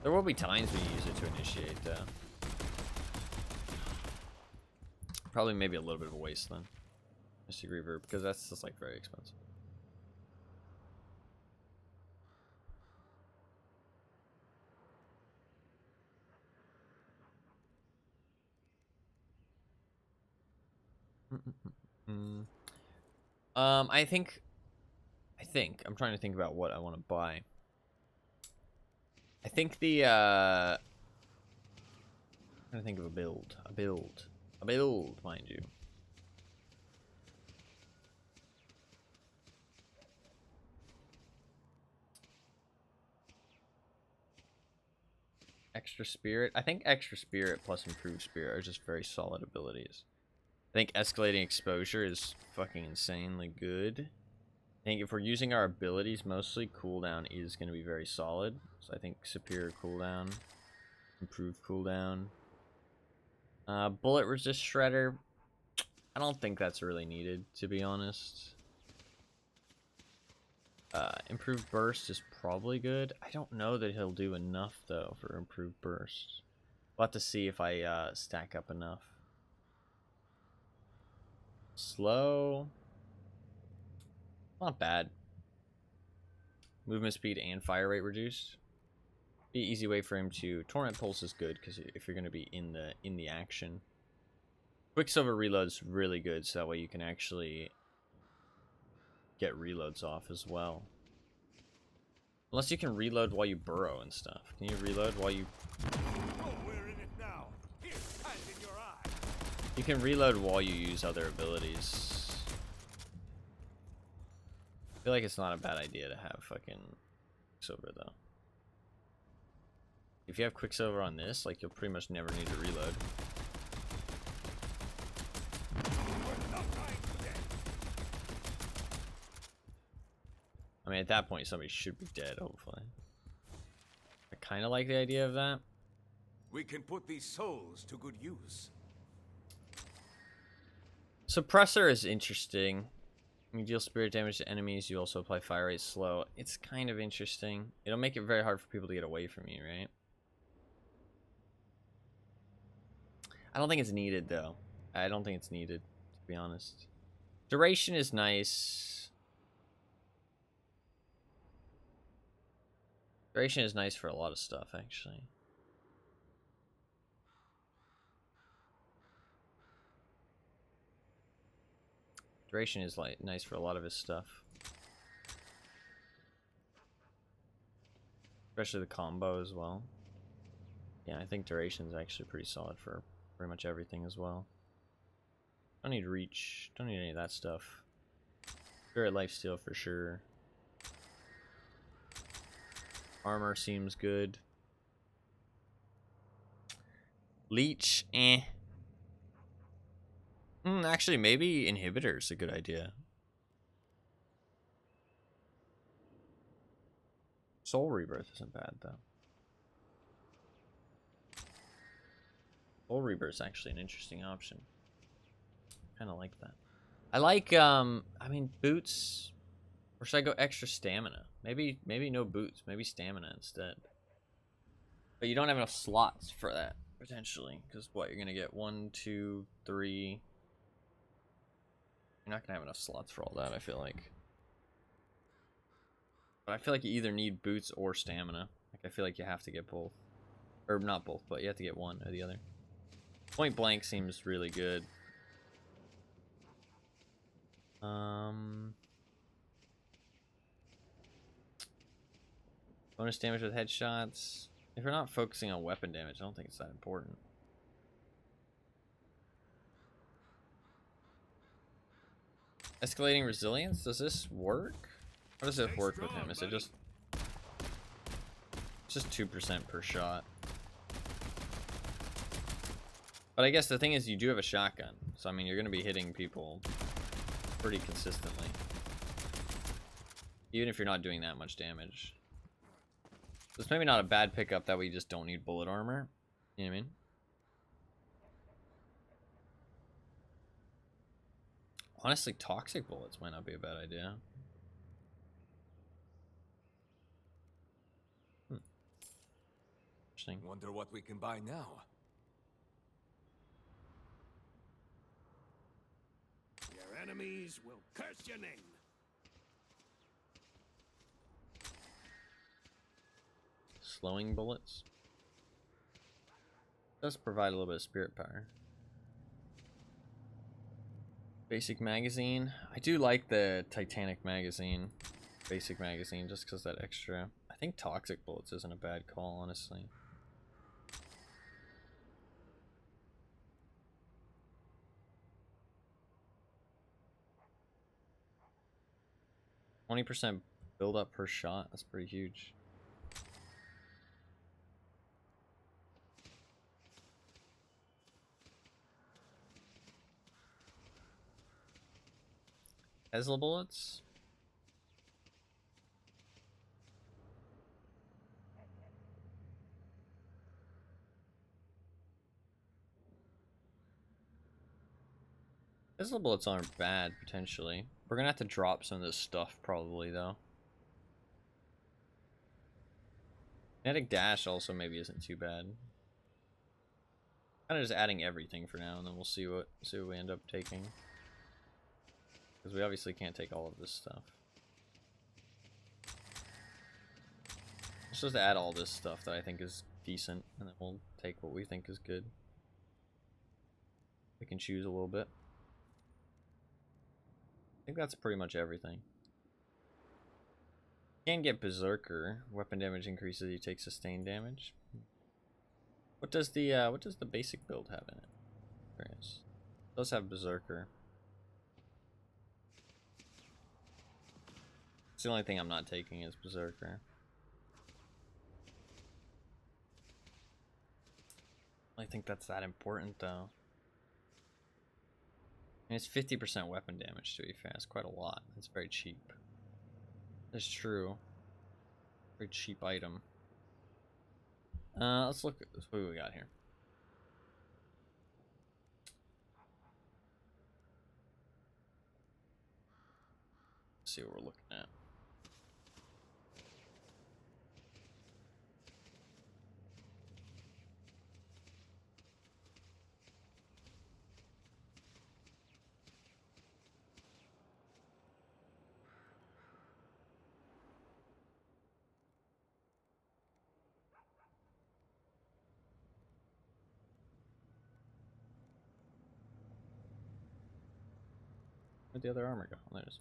There will be times when you use it to initiate, though. Probably maybe a little bit of a waste then. Mystic Reverb, because that's just like very expensive. I think I'm trying to think about what I want to buy. I think the I'm trying to think of a build, mind you. Extra Spirit. I think Extra Spirit plus Improved Spirit are just very solid abilities. I think Escalating Exposure is fucking insanely good. I think if we're using our abilities, mostly cooldown is going to be very solid. So I think Superior Cooldown, Improved Cooldown. Bullet Resist Shredder. I don't think that's really needed, to be honest. Improved Burst is probably good. I don't know that he'll do enough, though, for Improved Burst. We'll have to see if I stack up enough. Slow. Not bad. movement speed and fire rate reduced. Be an easy way for him to torment pulse is good because if you're going to be in the action. Quicksilver reload's really good, so that way you can actually get reloads off as well. Unless you can reload while you burrow and stuff. Can you reload while you? Oh, we're in it now. Here, hand in your eye. You can reload while you use other abilities. I feel like it's not a bad idea to have fucking Quicksilver though. If you have Quicksilver on this, like, you'll pretty much never need to reload. I mean, at that point, somebody should be dead, hopefully. I kind of like the idea of that. We can put these souls to good use. Suppressor is interesting. You deal spirit damage to enemies, you also apply fire rate slow. It's kind of interesting. It'll make it very hard for people to get away from you, right? I don't think it's needed, though. I don't think it's needed, to be honest. Duration is nice. Duration is nice for a lot of stuff, actually. Duration is like nice for a lot of his stuff. Especially the combo as well. Yeah, I think duration is actually pretty solid for pretty much everything as well. Don't need reach. Don't need any of that stuff. Spirit lifesteal for sure. Armor seems good. Leech, eh. Actually, maybe inhibitor is a good idea. Soul Rebirth isn't bad, though. Soul Rebirth is actually an interesting option. Kind of like that. I like, I mean, boots. Or should I go extra stamina? Maybe no boots. Maybe stamina instead. But you don't have enough slots for that, potentially. Because what, you're going to get 1, 2, 3... You're not going to have enough slots for all that, I feel like. But I feel like you either need boots or stamina. Like, I feel like you have to get both. Or not both, but you have to get one or the other. Point blank seems really good. Bonus damage with headshots. If you're not focusing on weapon damage, I don't think it's that important. Escalating resilience? Does this work? How does it work with him? Is it just... It's just 2% per shot. But I guess the thing is you do have a shotgun. So, I mean, you're going to be hitting people pretty consistently. Even if you're not doing that much damage. So it's maybe not a bad pickup that we just don't need bullet armor. You know what I mean? Honestly, toxic bullets might not be a bad idea. Interesting. Wonder what we can buy now. Your enemies will curse your name. Slowing bullets. Does provide a little bit of spirit power. Basic magazine. I do like the Titanic magazine. Basic magazine, just because that extra. I think toxic bullets isn't a bad call, honestly. %20 build up per shot. That's pretty huge. Tesla bullets? Tesla bullets aren't bad, potentially. We're gonna have to drop some of this stuff, probably, though. Kinetic dash also maybe isn't too bad. Kind of just adding everything for now, and then we'll see what we end up taking. Because we obviously can't take all of this stuff. supposed to add all this stuff that I think is decent, and then we'll take what we think is good. We can choose a little bit. I think that's pretty much everything. You can get Berserker. Weapon damage increases, you take sustained damage. What does the basic build have in it? It does have Berserker. It's the only thing I'm not taking is Berserker. I think that's that important though. And it's 50% weapon damage to be fair. It's quite a lot. It's very cheap. That's true. Very cheap item. Let's look at what we got here. Let's see what we're looking at. Where'd the other armor go? Oh, there it is.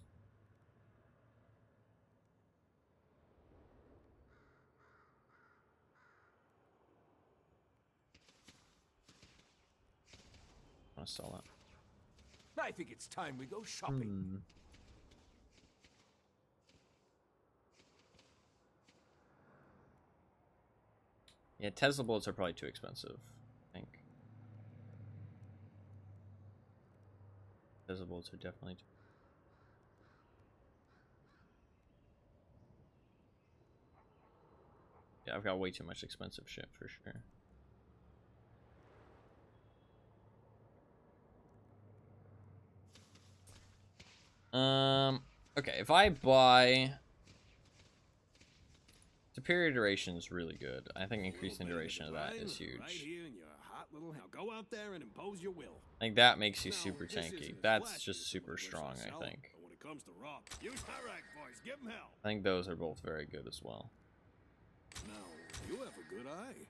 I want to sell that. I think it's time we go shopping. Yeah, Tesla bullets are probably too expensive, I think. Tesla bullets are definitely too. Yeah, I've got way too much expensive shit for sure. Okay, if I buy superior duration is really good. I think increasing duration of that is huge. Right here in your hot little house. Go out there and impose your will. I think that makes you super This tanky. isn't That's flashy just as super what we're strong, I selling, think. but when it comes to raw, all right, boys, give 'em hell. I think those are both very good as well. Now, you have a good eye.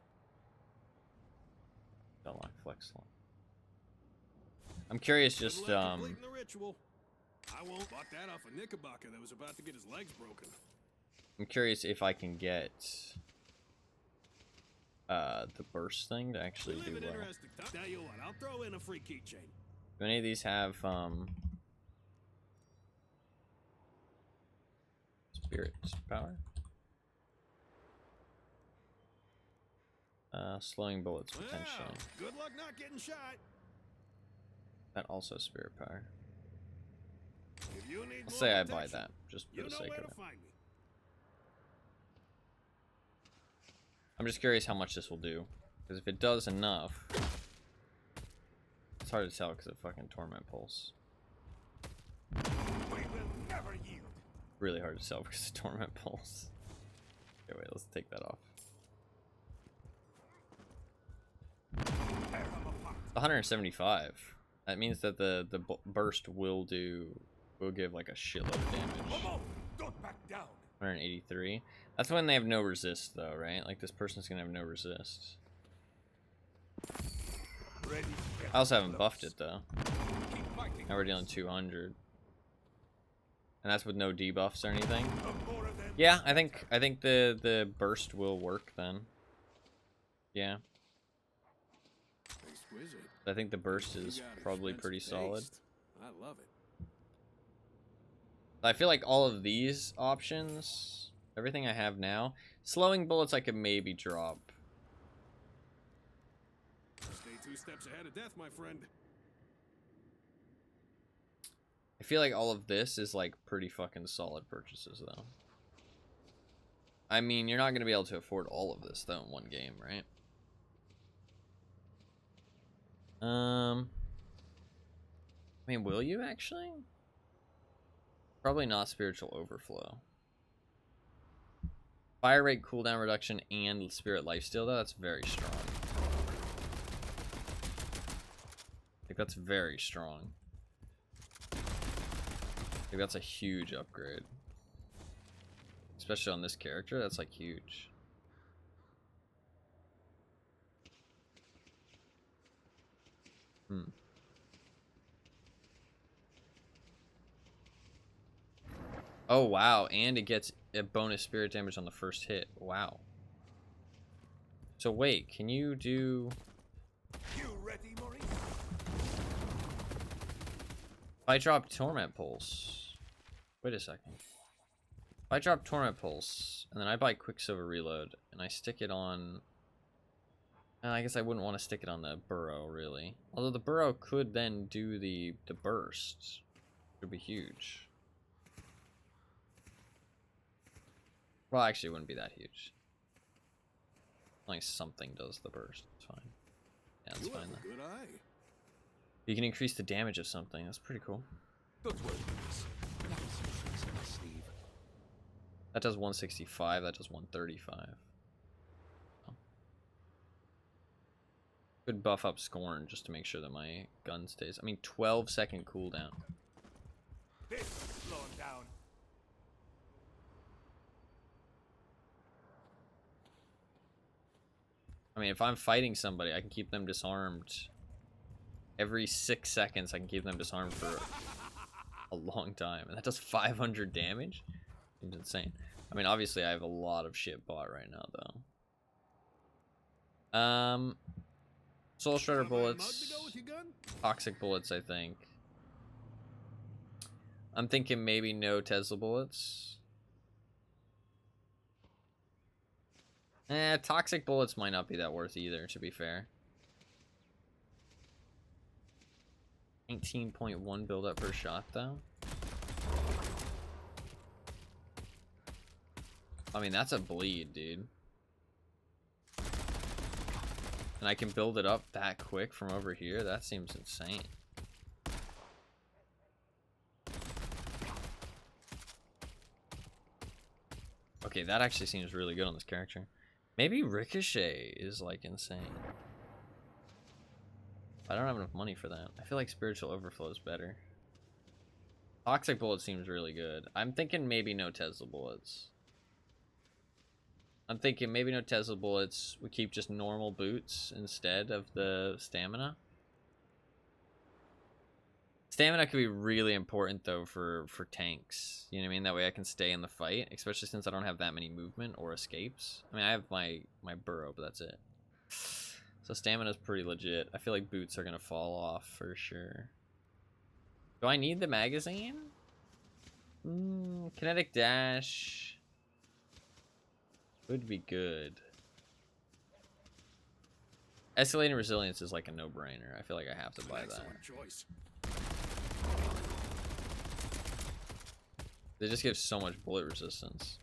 Don't like flex line. I'm curious, just Good luck completing the ritual. I won't bought that off a Knickerbocker that was about to get his legs broken. I'm curious if I can get the burst thing to actually We do live in well. interesting times. Tell you what, I'll throw in a free keychain. Do any of these have spirit power? Slowing bullets potentially. Well, good luck not getting shot. That also spirit power. If you need Let's more say I buy protection, that just for you the know sake where of to it. find me. I'm just curious how much this will do, because if it does enough, it's hard to tell because of fucking torment pulse. We will never yield. Really hard to tell because of torment pulse. Okay, wait, let's take that off. Tear them apart. 175. That means that the burst will give like a shitload of damage. Come on, don't back down. 183. That's when they have no resist though, right? Like this person's gonna have no resist. Ready to get I also haven't close. buffed it though. Keep fighting. Now we're dealing 200. And that's with no debuffs or anything. The more of them, Yeah, I think the burst will work then. Yeah. Exquisite. I think the burst You is got probably expensive pretty solid. taste. I love it. I feel like all of these options, everything I have now, slowing bullets I could maybe drop. Stay 2 steps ahead of death, my friend. I feel like all of this is like pretty fucking solid purchases though. I mean, you're not going to be able to afford all of this though in one game, right? I mean, will you actually? Probably not spiritual overflow. Fire rate cooldown reduction and spirit lifesteal though, that's very strong. I think that's very strong. I think that's a huge upgrade. Especially on this character, that's like huge. Oh, wow. And it gets a bonus spirit damage on the first hit. Wow. So wait, can you do... You ready, Maurice? If I drop Torment Pulse... Wait a second. If I drop Torment Pulse, and then I buy Quicksilver Reload, and I stick it on... I guess I wouldn't want to stick it on the Burrow, really. Although the Burrow could then do the burst. It would be huge. Well, actually, it wouldn't be that huge. Like something does the burst. It's fine. Yeah, that's You fine have then. a good eye. You can increase the damage of something. That's pretty cool. Don't worry, Maurice. I've got some tricks in my sleeve. That does 165. That does 135. Oh. Could buff up Scorn just to make sure that my gun stays. I mean, 12-second cooldown. This is slowing down. I mean, if I'm fighting somebody, I can keep them disarmed. Every 6 seconds, I can keep them disarmed for a long time. And that does 500 damage? Seems insane. I mean, obviously, I have a lot of shit bought right now, though. Soul Shredder Wanna buy a mug to bullets. go with your gun? Toxic bullets, I think. I'm thinking maybe no Tesla bullets. Toxic bullets might not be that worth either, to be fair. 19.1 build up per shot, though. I mean, that's a bleed, dude. And I can build it up that quick from over here? That seems insane. Okay, that actually seems really good on this character. Maybe Ricochet is, like, insane. I don't have enough money for that. I feel like Spiritual Overflow is better. Toxic Bullet seems really good. I'm thinking maybe no Tesla Bullets. I'm thinking maybe no Tesla Bullets. We keep just normal boots instead of the stamina. Stamina could be really important, though, for tanks. You know what I mean? That way I can stay in the fight, especially since I don't have that many movement or escapes. I mean, I have my Burrow, but that's it. So stamina's pretty legit. I feel like boots are going to fall off for sure. Do I need the magazine? Kinetic Dash would be good. Escalating Resilience is like a no-brainer. I feel like I have to buy that. Excellent choice. They just give so much bullet resistance.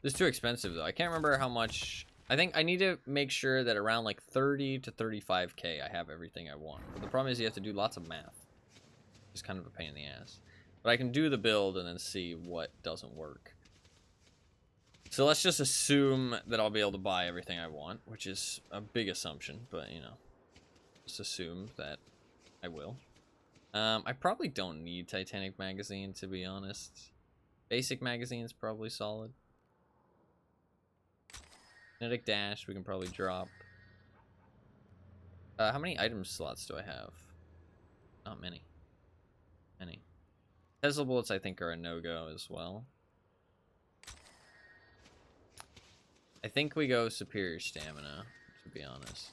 It's too expensive, though. I can't remember how much. I think I need to make sure that around like 30 to 35k I have everything I want. But the problem is you have to do lots of math. It's kind of a pain in the ass. But I can do the build and then see what doesn't work. So let's just assume that I'll be able to buy everything I want, which is a big assumption, but you know, just assume that I will. I probably don't need Titanic Magazine, to be honest. Basic Magazine's probably solid. Kinetic Dash, we can probably drop. How many item slots do I have? Not many. Any. Tesla Bullets, I think, are a no-go as well. I think we go Superior Stamina, to be honest.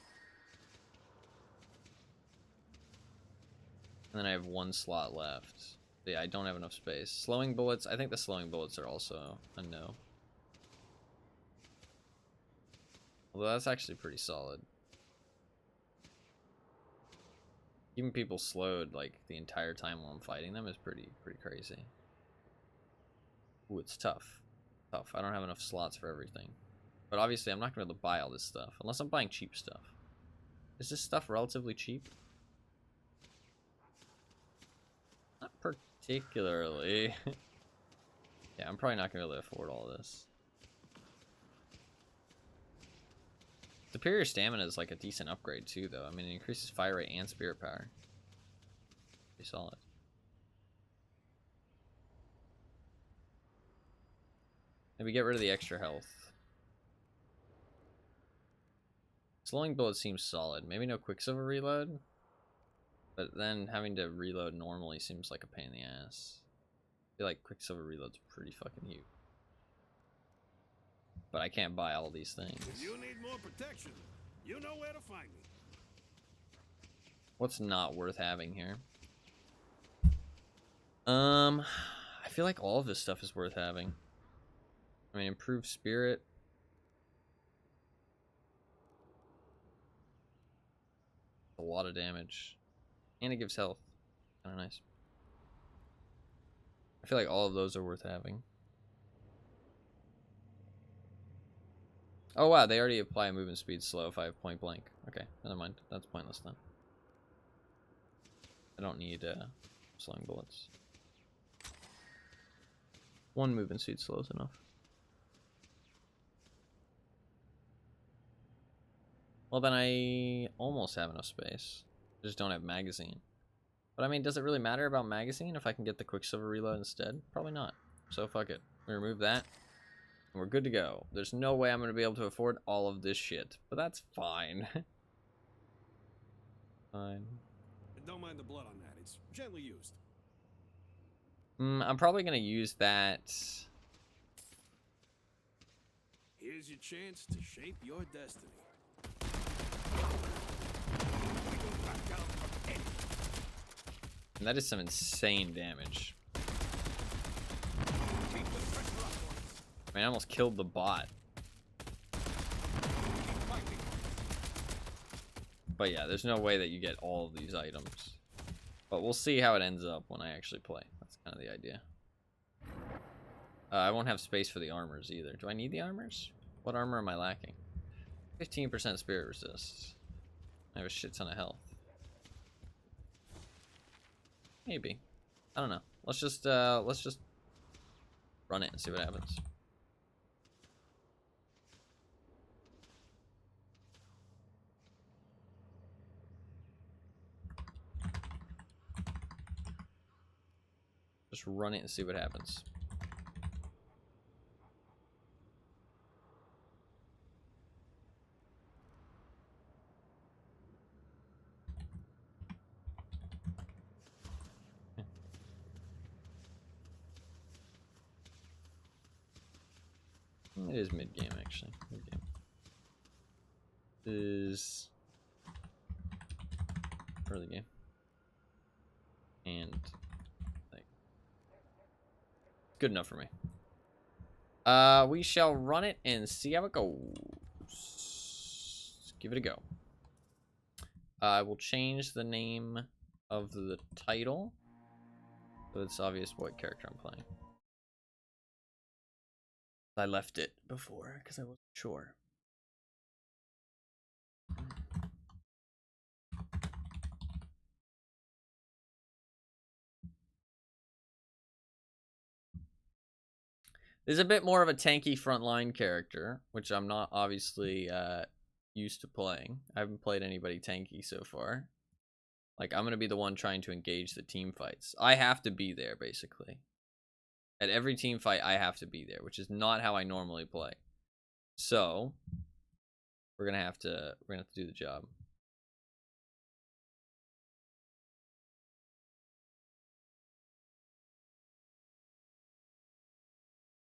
And then I have one slot left. Yeah, I don't have enough space. Slowing Bullets, I think the Slowing Bullets are also a no. Although that's actually pretty solid. Keeping people slowed like the entire time while I'm fighting them is pretty crazy. Ooh, it's tough. Tough. I don't have enough slots for everything. But obviously I'm not going to be able to buy all this stuff. Unless I'm buying cheap stuff. Is this stuff relatively cheap? Not particularly. Yeah, I'm probably not going to be able to afford all this. Superior Stamina is like a decent upgrade too, though. I mean, it increases fire rate and spirit power. Pretty solid. Maybe get rid of the extra health. Slowing bullets seems solid. Maybe no Quicksilver reload. But then having to reload normally seems like a pain in the ass. I feel like Quicksilver reload's pretty fucking huge. But I can't buy all these things. If you need more protection, you know where to find me. What's not worth having here? I feel like all of this stuff is worth having. I mean, improved spirit. A lot of damage. And it gives health. Kind of nice. I feel like all of those are worth having. Oh wow, they already apply a movement speed slow if I have point blank. Okay, never mind. That's pointless then. I don't need slowing bullets. One movement speed slow is enough. Well, then I almost have enough space. I just don't have magazine. But I mean, does it really matter about magazine if I can get the Quicksilver reload instead? Probably not. So fuck it. We remove that. And we're good to go. There's no way I'm going to be able to afford all of this shit. But that's fine. Fine. Don't mind the blood on that. It's gently used. I'm probably going to use that. Here's your chance to shape your destiny. And that is some insane damage. I mean, I almost killed the bot. But yeah, there's no way that you get all of these items. But we'll see how it ends up when I actually play. That's kind of the idea. I won't have space for the armors either. Do I need the armors? What armor am I lacking? 15% spirit resist. I have a shit ton of health. Maybe. I don't know. Let's just run it and see what happens. Just run it and see what happens. It is mid-game, actually. Mid-game. This is early game. And like, good enough for me. We shall run it and see how it goes. Let's give it a go. I will change the name of the title, so it's obvious what character I'm playing. I left it before because I wasn't sure. There's a bit more of a tanky frontline character, which I'm not obviously used to playing. I haven't played anybody tanky so far. Like, I'm going to be the one trying to engage the team fights. I have to be there, basically. At every team fight, I have to be there, which is not how I normally play. So, we're gonna have to do the job.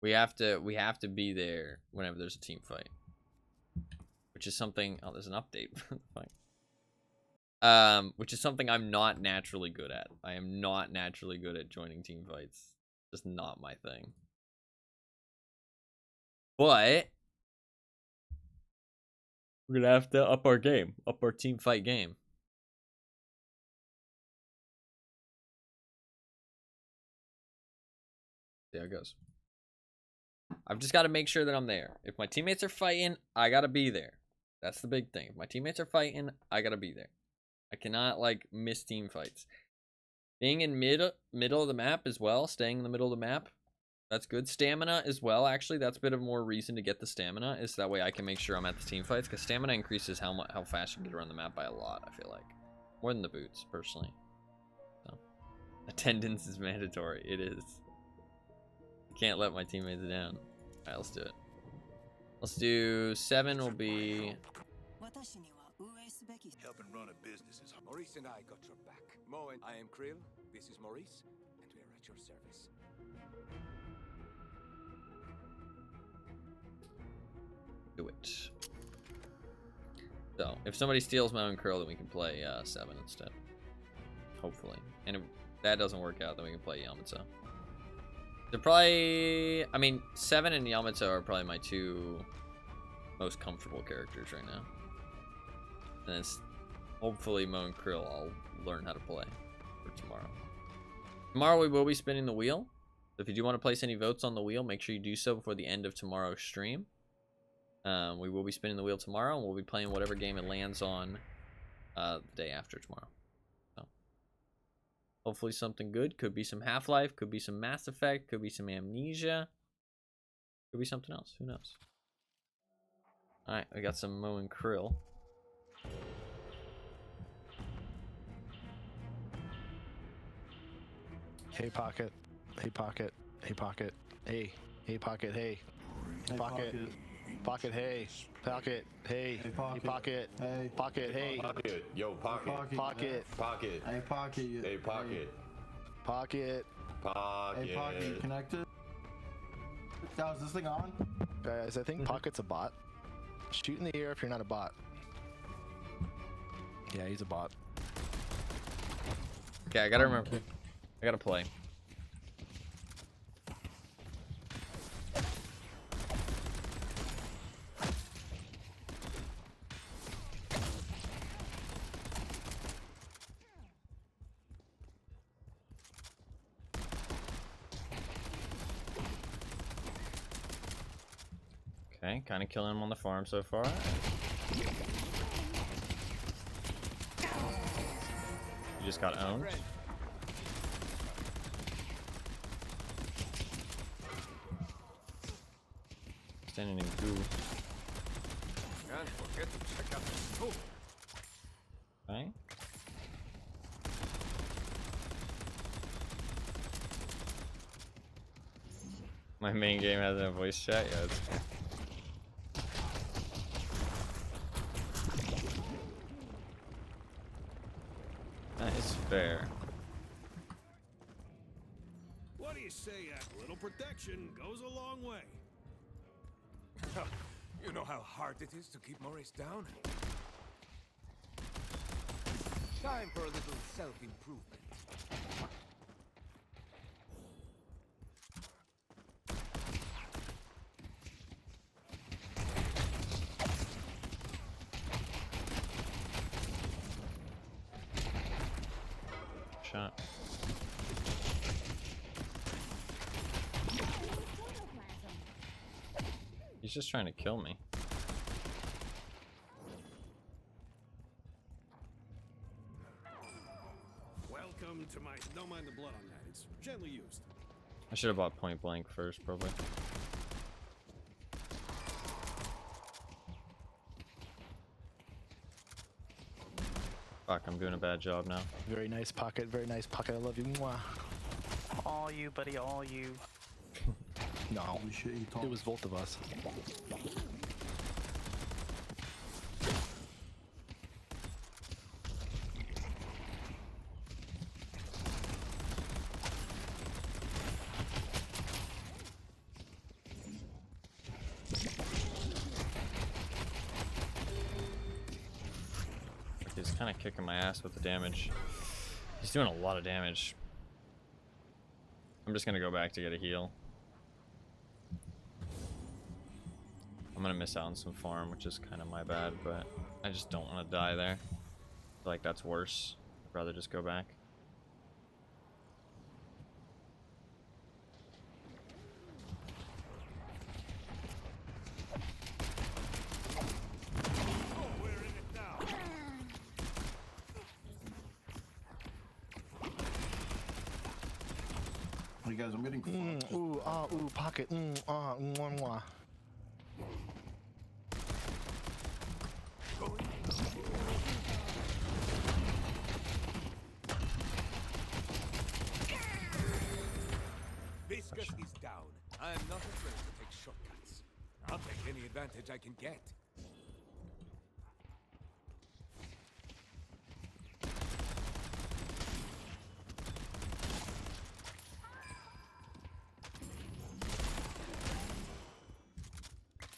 We have to be there whenever there's a team fight, which is something. Oh, there's an update. Which is something I'm not naturally good at. I am not naturally good at joining team fights. Just not my thing. But we're gonna have to up our game, up our team fight game. See how it goes. I've just got to make sure that I'm there. If my teammates are fighting, I gotta be there. That's the big thing. If my teammates are fighting, I gotta be there. I cannot like miss team fights. Being in middle of the map as well, staying in the middle of the map, that's good. Stamina as well, actually, that's a bit of more reason to get the stamina, is that way I can make sure I'm at the team fights, because stamina increases how fast you can get around the map by a lot, I feel like. More than the boots, personally. So. Attendance is mandatory. It is. I can't let my teammates down. Alright, let's do it. Let's do 7 will be... Helping run a business is hard. Maurice and I got your back. Mo and I am Krill. This is Maurice, and we are at your service. Do it. So, if somebody steals my own Krill, then we can play 7 instead. Hopefully. And if that doesn't work out, then we can play Yamato. They're probably... I mean, 7 and Yamato are probably my 2 most comfortable characters right now. And it's hopefully Mo and Krill I'll learn how to play for tomorrow. Tomorrow we will be spinning the wheel. So if you do want to place any votes on the wheel, make sure you do so before the end of tomorrow's stream. We will be spinning the wheel tomorrow, and we'll be playing whatever game it lands on the day after tomorrow. So hopefully something good. Could be some Half-Life, could be some Mass Effect, could be some Amnesia, could be something else. Who knows? Alright, we got some Mo and Krill. Hey Pocket, hey Pocket, hey Pocket, hey, hey Pocket, hey, Hey, Pocket, Pocket, hey, Pocket, hey, Hey, Pocket. Pocket, Hey. Pocket, hey, Pocket, yo, pocket, Pocket, pocket, Hey, Pocket. hey, pocket, Pocket. pocket. Hey, Pocket, you connected? Now, is this thing on? Guys, I think Pocket's a bot. Shoot in the air if you're not a bot. Yeah, he's a bot. Okay, I gotta remember. I gotta play. Okay, kind of killing him on the farm so far. You just got owned. Standing in goo. And forget to check out the stove. Okay. My main game has a voice chat. Yeah, it's that is fair. What do you say? A little protection goes a long way. You know how hard it is to keep Maurice down? Time for a little self-improvement. Shot. He's just trying to kill me. Welcome to my... Don't mind the blood on that. It's gently used. I should have bought point blank first, probably. Fuck, I'm doing a bad job now. Very nice Pocket, very nice Pocket. I love you. Mwah. All you, buddy, all you. No, Holy shit, he talks. it was both of us. He's kind of kicking my ass with the damage. He's doing a lot of damage. I'm just gonna go back to get a heal. I'm gonna miss out on some farm, which is kind of my bad, but I just don't want to die there. I feel like that's worse. I'd rather just go back. We're in it now. Hey, guys, I'm getting fucked. Ooh, ooh, Pocket. Mwah, mwah. Viscus is down. I am not afraid to take shortcuts. I'll take any advantage I can get.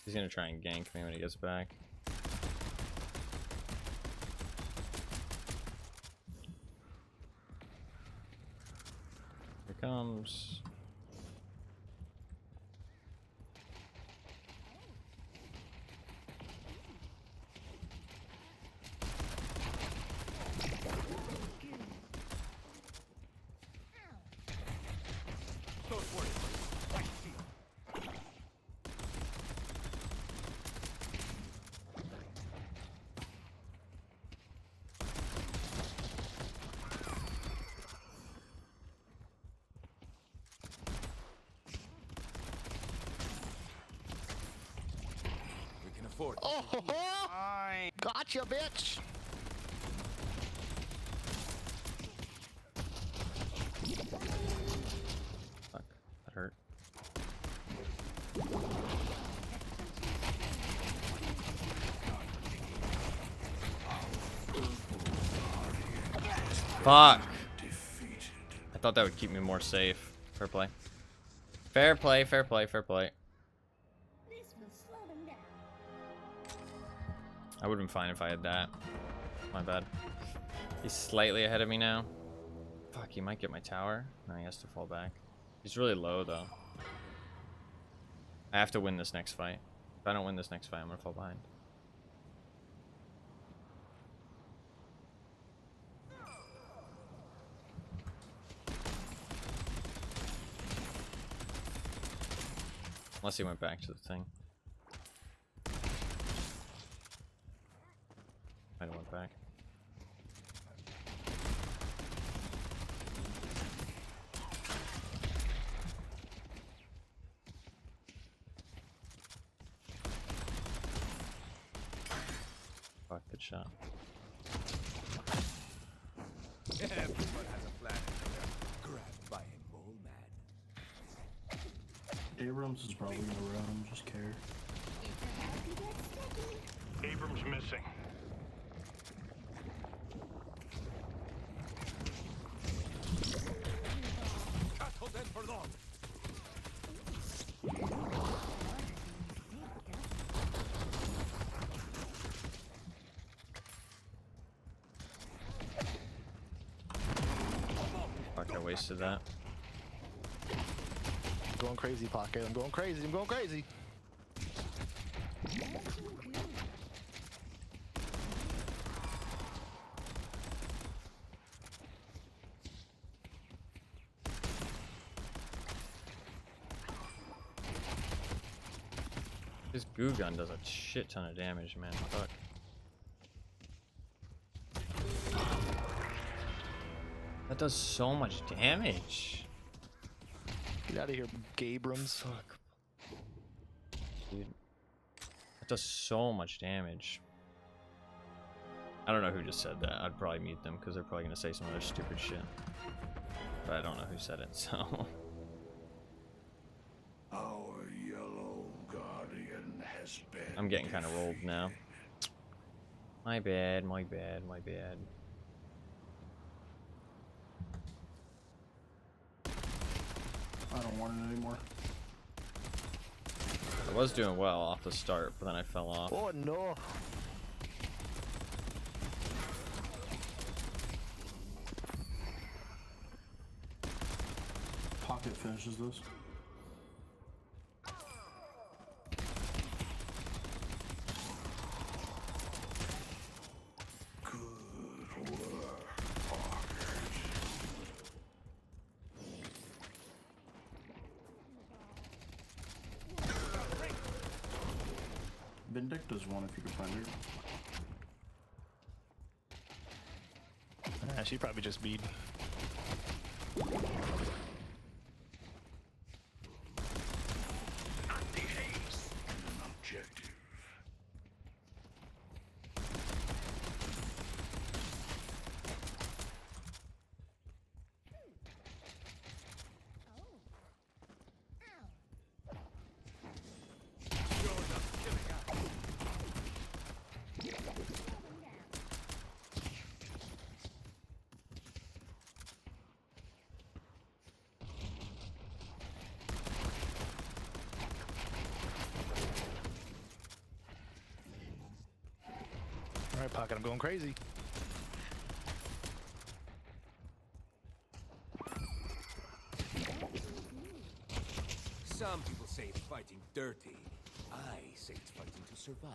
He's gonna try and gank me when he gets back. Here comes. Don't worry. I see. We can afford. Oh, ho, ho! Fine. Gotcha, bitch. Fuck, that hurt. Fuck! I thought that would keep me more safe. Fair play. Fair play, fair play, fair play. I would have been fine if I had that. My bad. He's slightly ahead of me now. Fuck, he might get my tower. No, he has to fall back. He's really low, though. I have to win this next fight. If I don't win this next fight, I'm gonna fall behind. Unless he went back to the thing. Might have went back. Fuck, good shot. Everyone has a plan. Grabbed by a mole man. Abrams is probably around. Just care. Abrams missing. Cattle then for long. Fuck, I wasted that. I'm going crazy, Pocket. I'm going crazy. I'm going crazy. This goo gun does a shit ton of damage, man. Fuck. That does so much damage. Get out of here, Gabrams. Fuck. Dude. That does so much damage. I don't know who just said that. I'd probably mute them because they're probably going to say some other stupid shit. But I don't know who said it, so. Our yellow guardian has been. I'm getting kind of rolled now. My bad, my bad, my bad. I don't want it anymore. I was doing well off the start, but then I fell off. Oh no. Pocket finishes this. Vindicta's one if you can find her. She probably just beat. Objective. You're Pocket, I'm going crazy. Some people say it's fighting dirty. I say it's fighting to survive.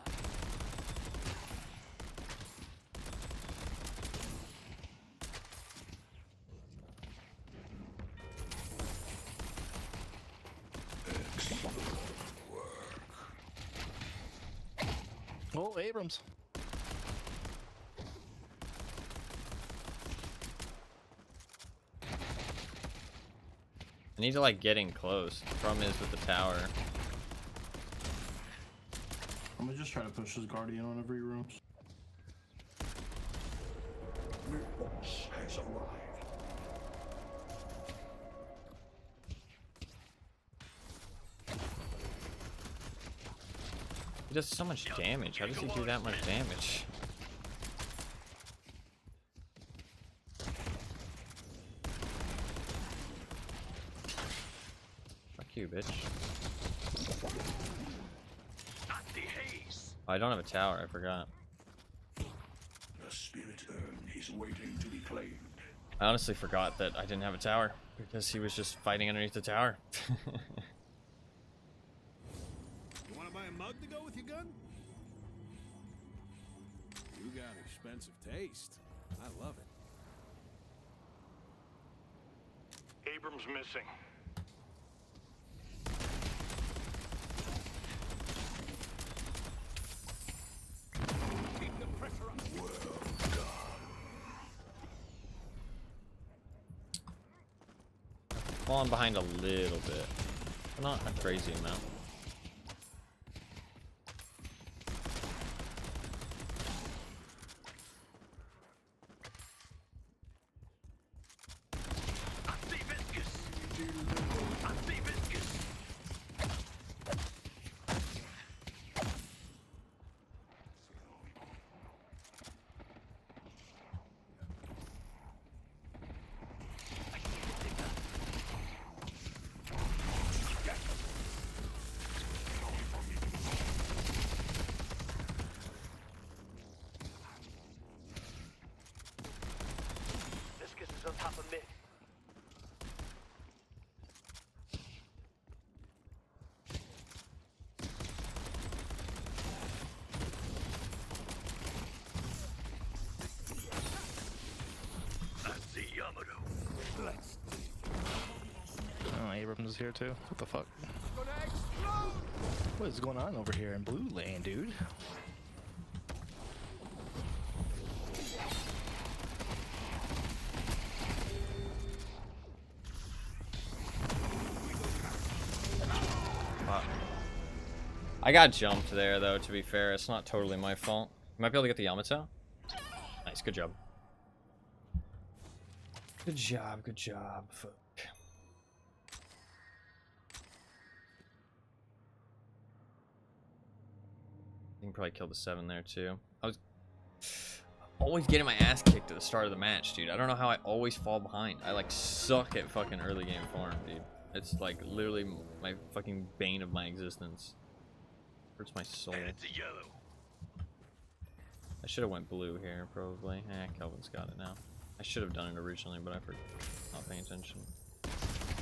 Oh, Abrams. I need to like get in close. The problem is with the tower. I'm gonna just try to push this Guardian on every room. He does so much damage. How does he do that much damage? Fuck you, bitch. Oh, I don't have a tower. I forgot. The spirit urn is waiting to be claimed. I honestly forgot that I didn't have a tower because he was just fighting underneath the tower. You want to buy a mug to go with your gun? You got expensive taste. I love it. Abrams missing. Keep the pressure up. Falling behind a little bit, but not a crazy amount. On top of mid. Let's Oh, Abrams is here too. What the fuck? gonna explode. What is going on over here in Blue Lane, dude? I got jumped there, though, to be fair. It's not totally my fault. You might be able to get the Yamato. Nice, good job. Good job, good job. Fuck. You can probably kill the 7 there, too. I was always getting my ass kicked at the start of the match, dude. I don't know how I always fall behind. I, like, suck at fucking early game form, dude. It's, like, literally my fucking bane of my existence. Hurts my soul. It's a yellow. I should have went blue here, probably. Eh, Kelvin's got it now. I should have done it originally, but I forgot. Not paying attention.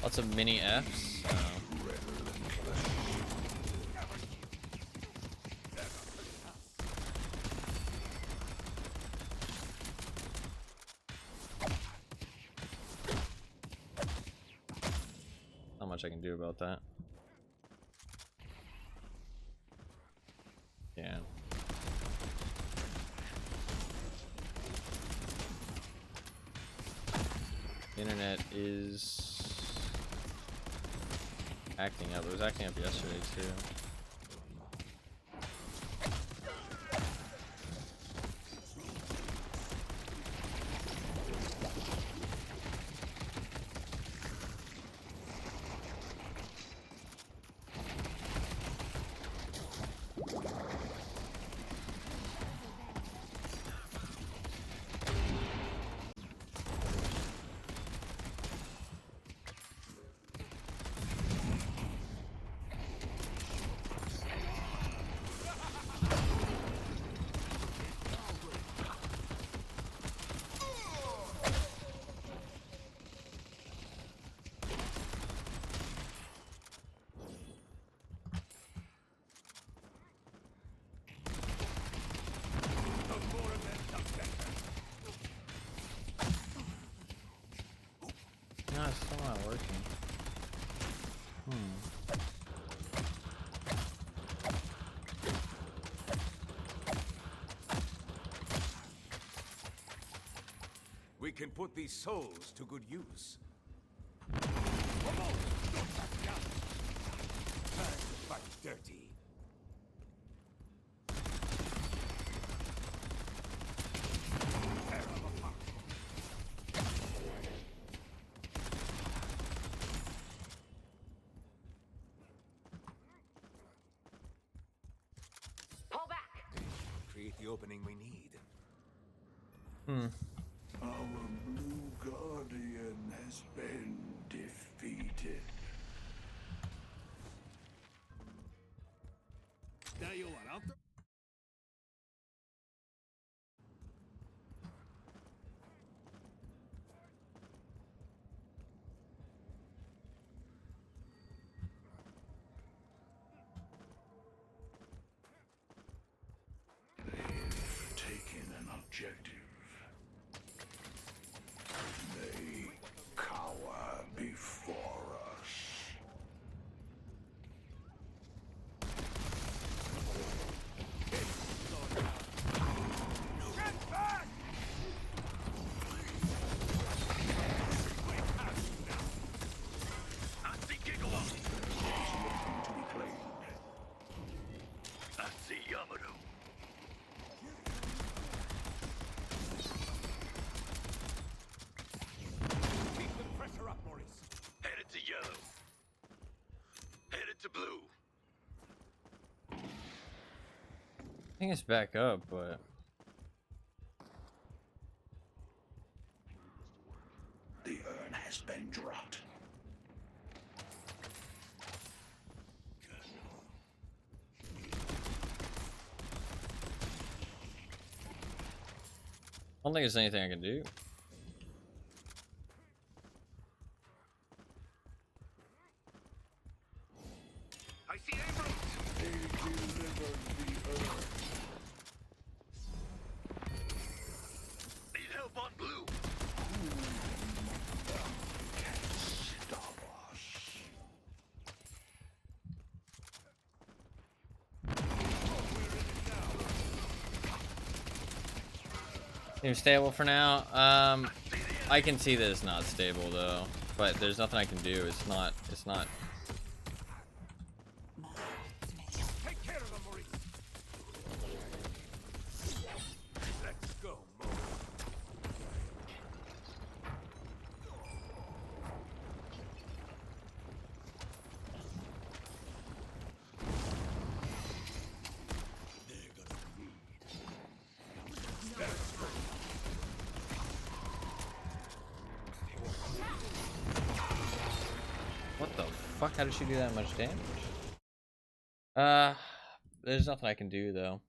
Lots of mini Fs. Not much I can do about that. Yeah. The internet is acting up. It was acting up yesterday too. working. We can put these souls to good use. Fight dirty. Pull back. Create the opening we need. Our blue guardian has been defeated. Now you what? Out there. They've taken an objective. They cower before us. To be claimed. Keep the pressure up, Maurice. Headed to yellow. Headed to blue. I think it's back up, but The urn has been dropped. I don't think there's anything I can do. I see Abrams. They delivered the urn. Need help on blue. Stop us. Seems stable for now. I can see that it's not stable though, but there's nothing I can do. It's not. Take care of them, Maurice. Let's go, Mo. What the fuck? How did she do that much damage? There's nothing I can do though.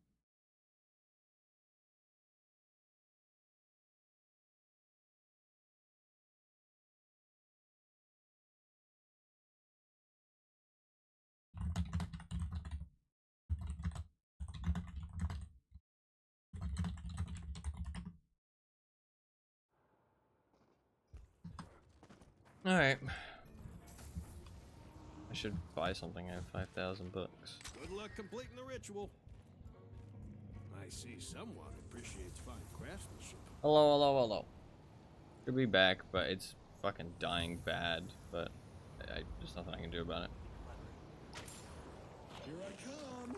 All right. I should buy something at 5,000 bucks. Good luck completing the ritual. I see someone appreciates fine craftsmanship. Hello. Should be back, but it's fucking dying bad. But there's nothing I can do about it. Here I come.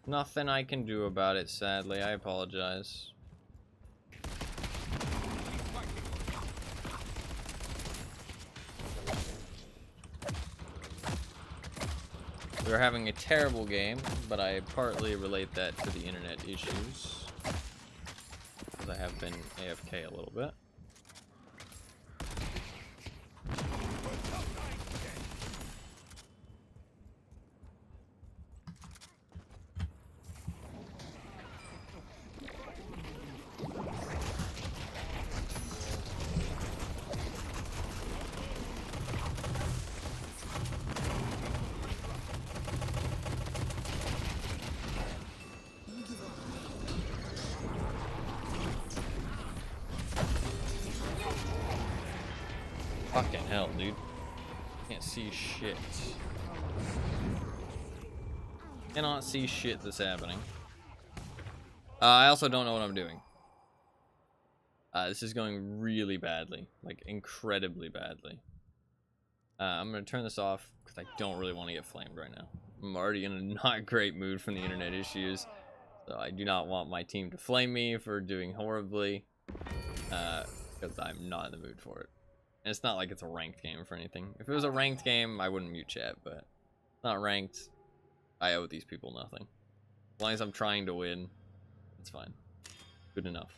Nothing I can do about it, sadly. I apologize. We're having a terrible game, but I partly relate that to the internet issues. Because I have been AFK a little bit. Fucking hell, dude. Can't see shit. Cannot see shit that's happening. I also don't know what I'm doing. This is going really badly. Like, incredibly badly. I'm gonna turn this off because I don't really want to get flamed right now. I'm already in a not great mood from the internet issues. So I do not want my team to flame me for doing horribly. Because I'm not in the mood for it. And it's not like it's a ranked game for anything. If it was a ranked game, I wouldn't mute chat, but it's not ranked. I owe these people nothing. As long as I'm trying to win, it's fine. Good enough.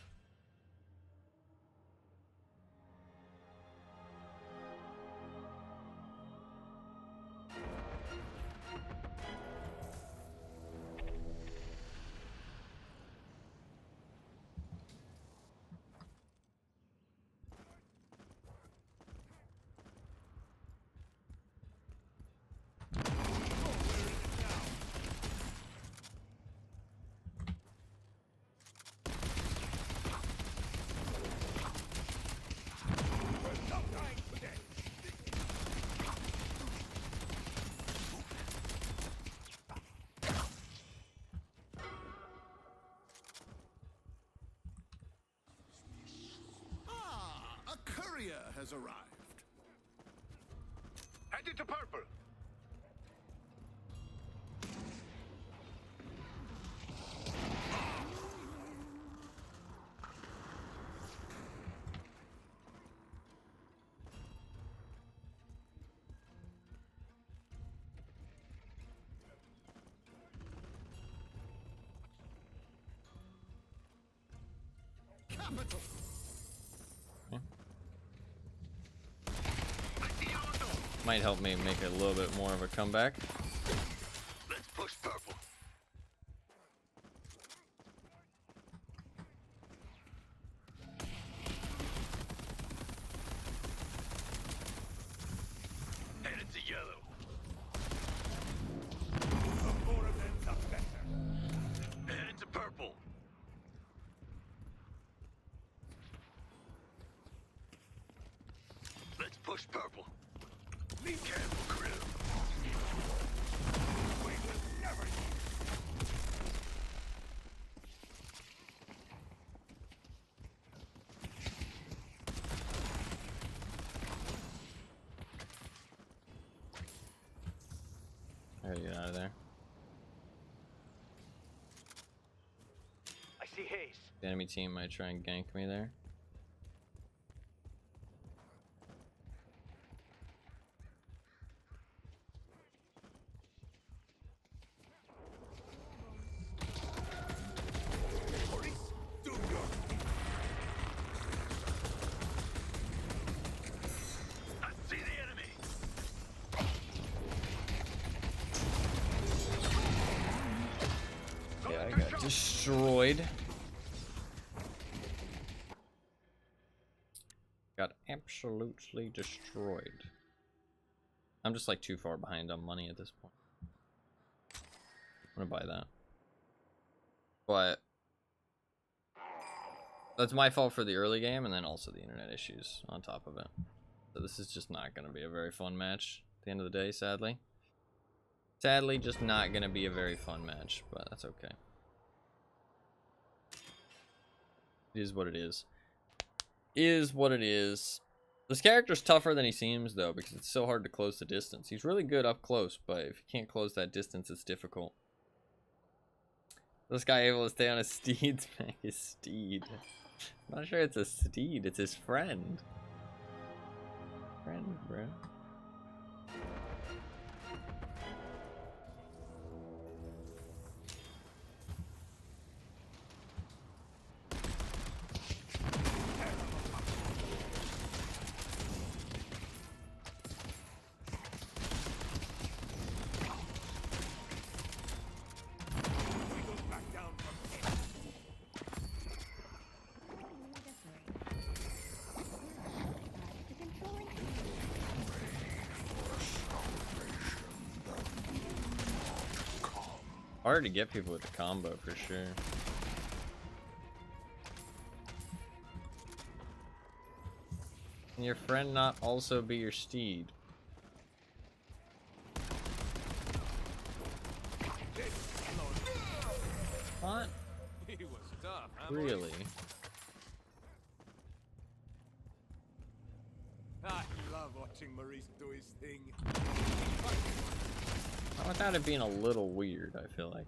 A courier has arrived. Headed to purple. Capital. Might help me make a little bit more of a comeback. Let's push purple. Headed to yellow. More of them sounds better. Headed to purple. Let's push purple. Be careful, Krill. We will never I gotta get out of there. I see haze. The enemy team might try and gank me there. Yeah, I got destroyed. Got absolutely destroyed. I'm just like too far behind on money at this point. I'm gonna buy that. But that's my fault for the early game and then also the internet issues on top of it. So this is just not gonna be a very fun match at the end of the day, sadly. Sadly, just not gonna be a very fun match, but that's okay. It is what it is. Is what it is. This character's tougher than he seems, though, because it's so hard to close the distance. He's really good up close, but if you can't close that distance, it's difficult. This guy able to stay on his steed's back. His steed. I'm not sure it's a steed. It's his friend. Friend, bro. Hard to get people with the combo for sure. Can your friend not also be your steed? What? He was tough, huh, Really? I love watching Maurice do his thing. Without it being a little weird, I feel like.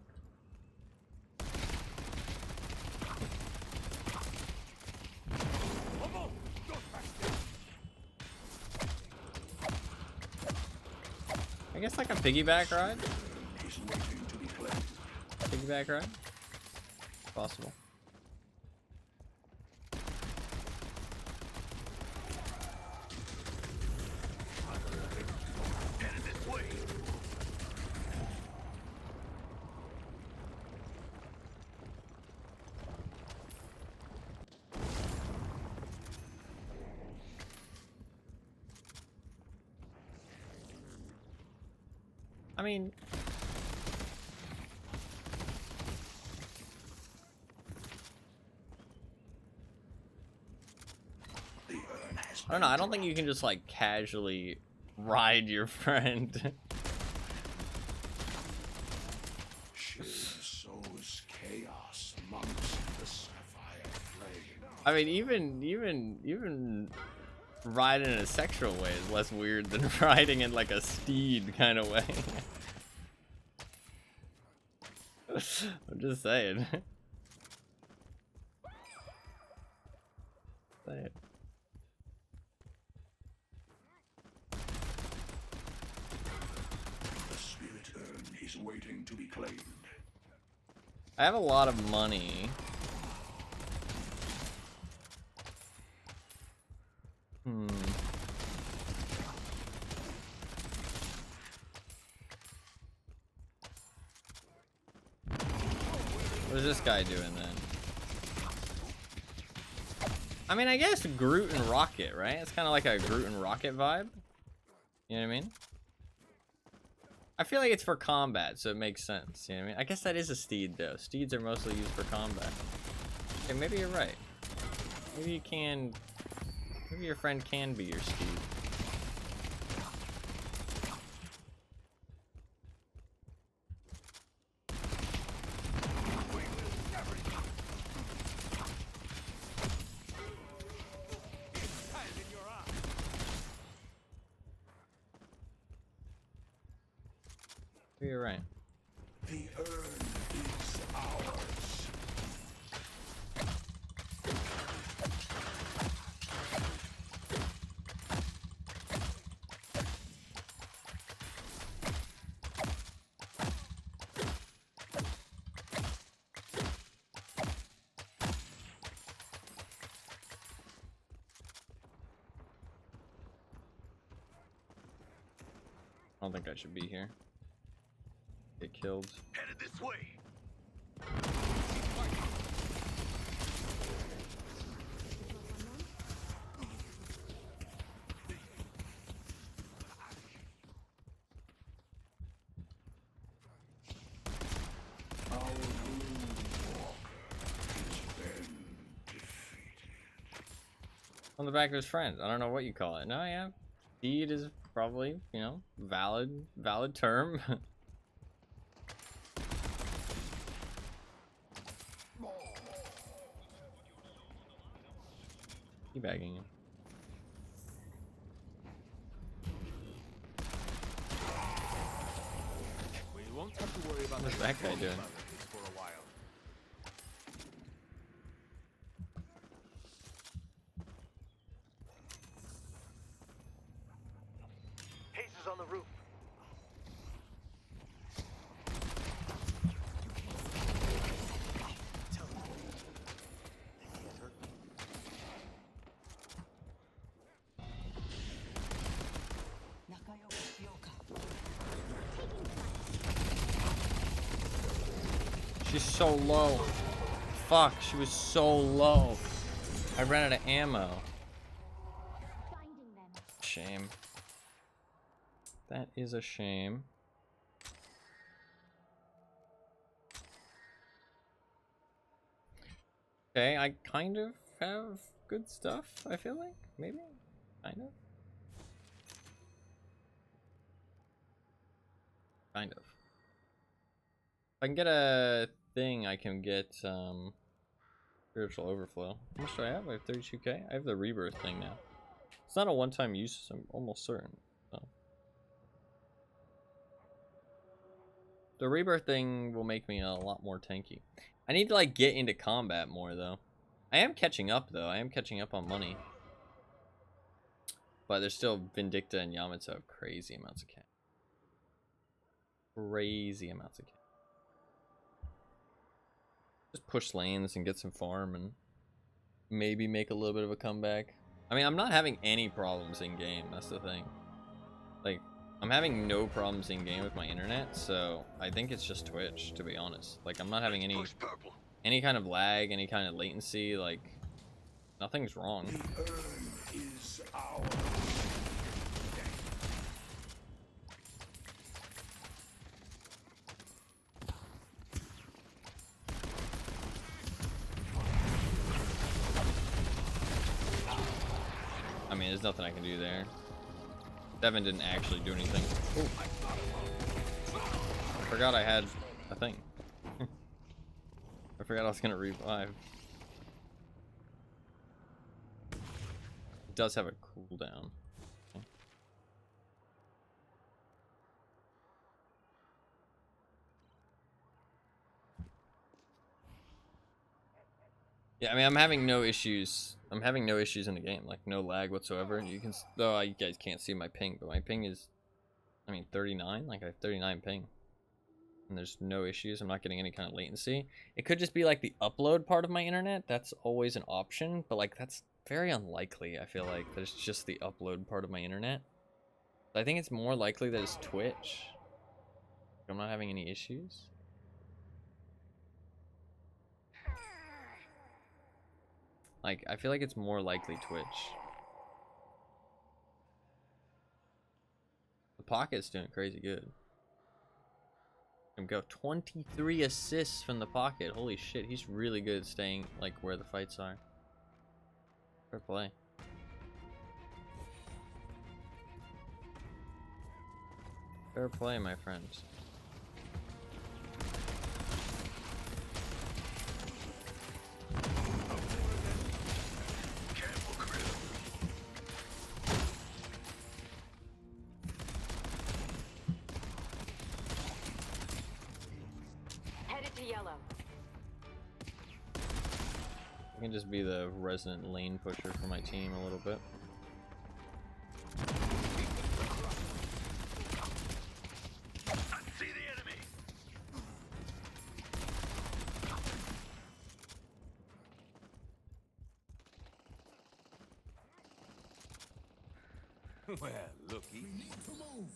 I guess like a piggyback ride? He's waiting to be played. Piggyback ride? Possible. Headed this way. I mean, The urn has I don't know. I don't think you can just like casually ride your friend. Shame sows chaos amongst the sapphire flame. I mean, even riding in a sexual way is less weird than riding in like a steed kind of way. I'm just saying. Say it. The spirit urn is waiting to be claimed. I have a lot of money. What is this guy doing then? I mean, I guess Groot and Rocket, right? It's kind of like a Groot and Rocket vibe. You know what I mean? I feel like it's for combat, so it makes sense. You know what I mean? I guess that is a steed, though. Steeds are mostly used for combat. Okay, maybe you're right. Maybe you can... Maybe your friend can be your steed. You're right. The urn is ours. I don't think I should be here. Get killed. Headed this way. Our moonwalker has been defeated. On the back of his friend. I don't know what you call it. No, yeah. Steed is probably, you know, valid term. Teabagging him. We won't have to worry about What's that guy doing? for a while. Haze is on the roof. She's so low. Fuck, she was so low. I ran out of ammo. Shame. That is a shame. Okay, I kind of have good stuff, I feel like. Maybe? Kind of. Kind of. If I can get a thing, I can get spiritual overflow. How much do I have? I have 32k. I have the rebirth thing now. It's not a one-time use, I'm almost certain. So. The rebirth thing will make me a lot more tanky. I need to like get into combat more though. I am catching up though. I am catching up on money. But there's still Vindicta and Yamato have crazy amounts of cash. Crazy amounts of cash. Just push lanes and get some farm and maybe make a little bit of a comeback. I mean, I'm not having any problems in game. That's the thing. Like, I'm having no problems in game with my internet, so I think it's just Twitch, to be honest. Like, I'm not having any kind of lag, any kind of latency. Like, nothing's wrong. The urn is ours. I mean, there's nothing I can do there. Devin didn't actually do anything. Ooh. I forgot I had a thing. I forgot I was gonna revive. It does have a cooldown. Okay. Yeah, I mean, I'm having no issues. I'm having no issues in the game, like no lag whatsoever. You can, though, you guys can't see my ping, but my ping is, I mean, 39. Like I have 39 ping, and there's no issues. I'm not getting any kind of latency. It could just be like the upload part of my internet. That's always an option, but like that's very unlikely. I feel like there's just the upload part of my internet. I think it's more likely that it's Twitch. I'm not having any issues. Like, I feel like it's more likely Twitch. The Pocket's doing crazy good. Go 23 assists from the Pocket. Holy shit, he's really good at staying like where the fights are. Fair play. Fair play, my friends. I can just be the resident lane pusher for my team a little bit. See the enemy. Well, looky. We need to move.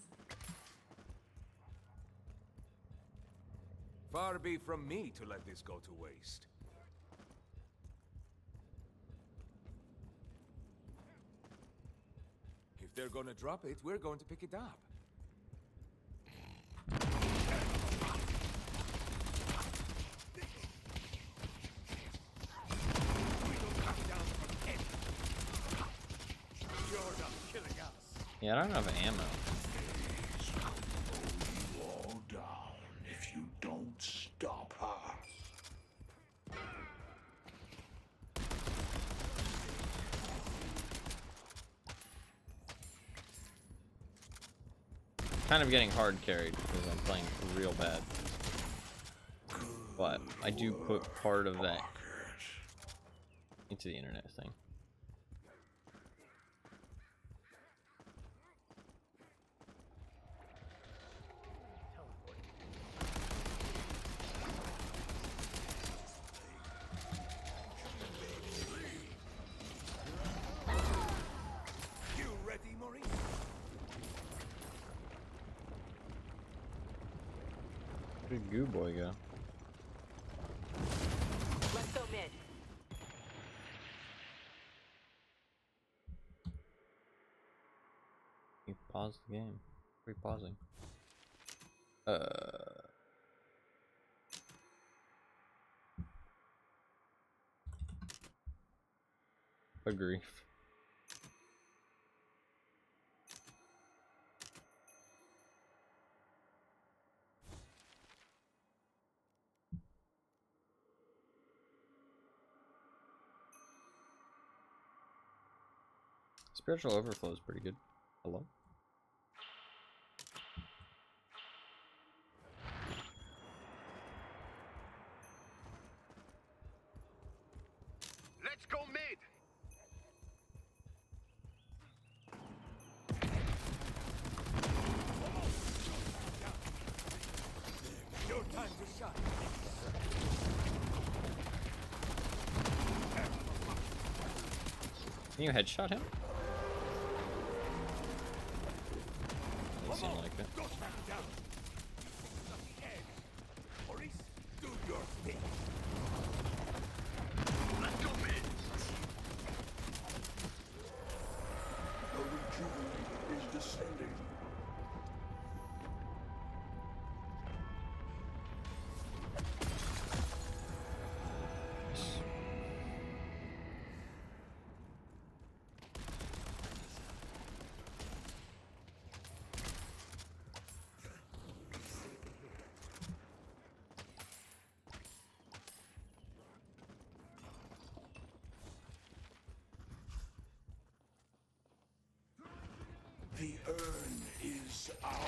Far be from me to let this go to waste. If they're gonna drop it, we're going to pick it up. Yeah, I don't have ammo. You all down if you don't stop her. Kind of getting hard carried because I'm playing real bad. But I do put part of that into the internet thing. You ready, Maurice? Where did Goo Boy go? Let's go mid. You paused the game. Re-pausing. A grief. Spiritual overflow is pretty good. Hello? Let's go mid. Your time to shine. Can you headshot him? Doesn't seem like it. Maurice, do your thing. Let's go mid. The rejuvenator is descending. The urn is ours.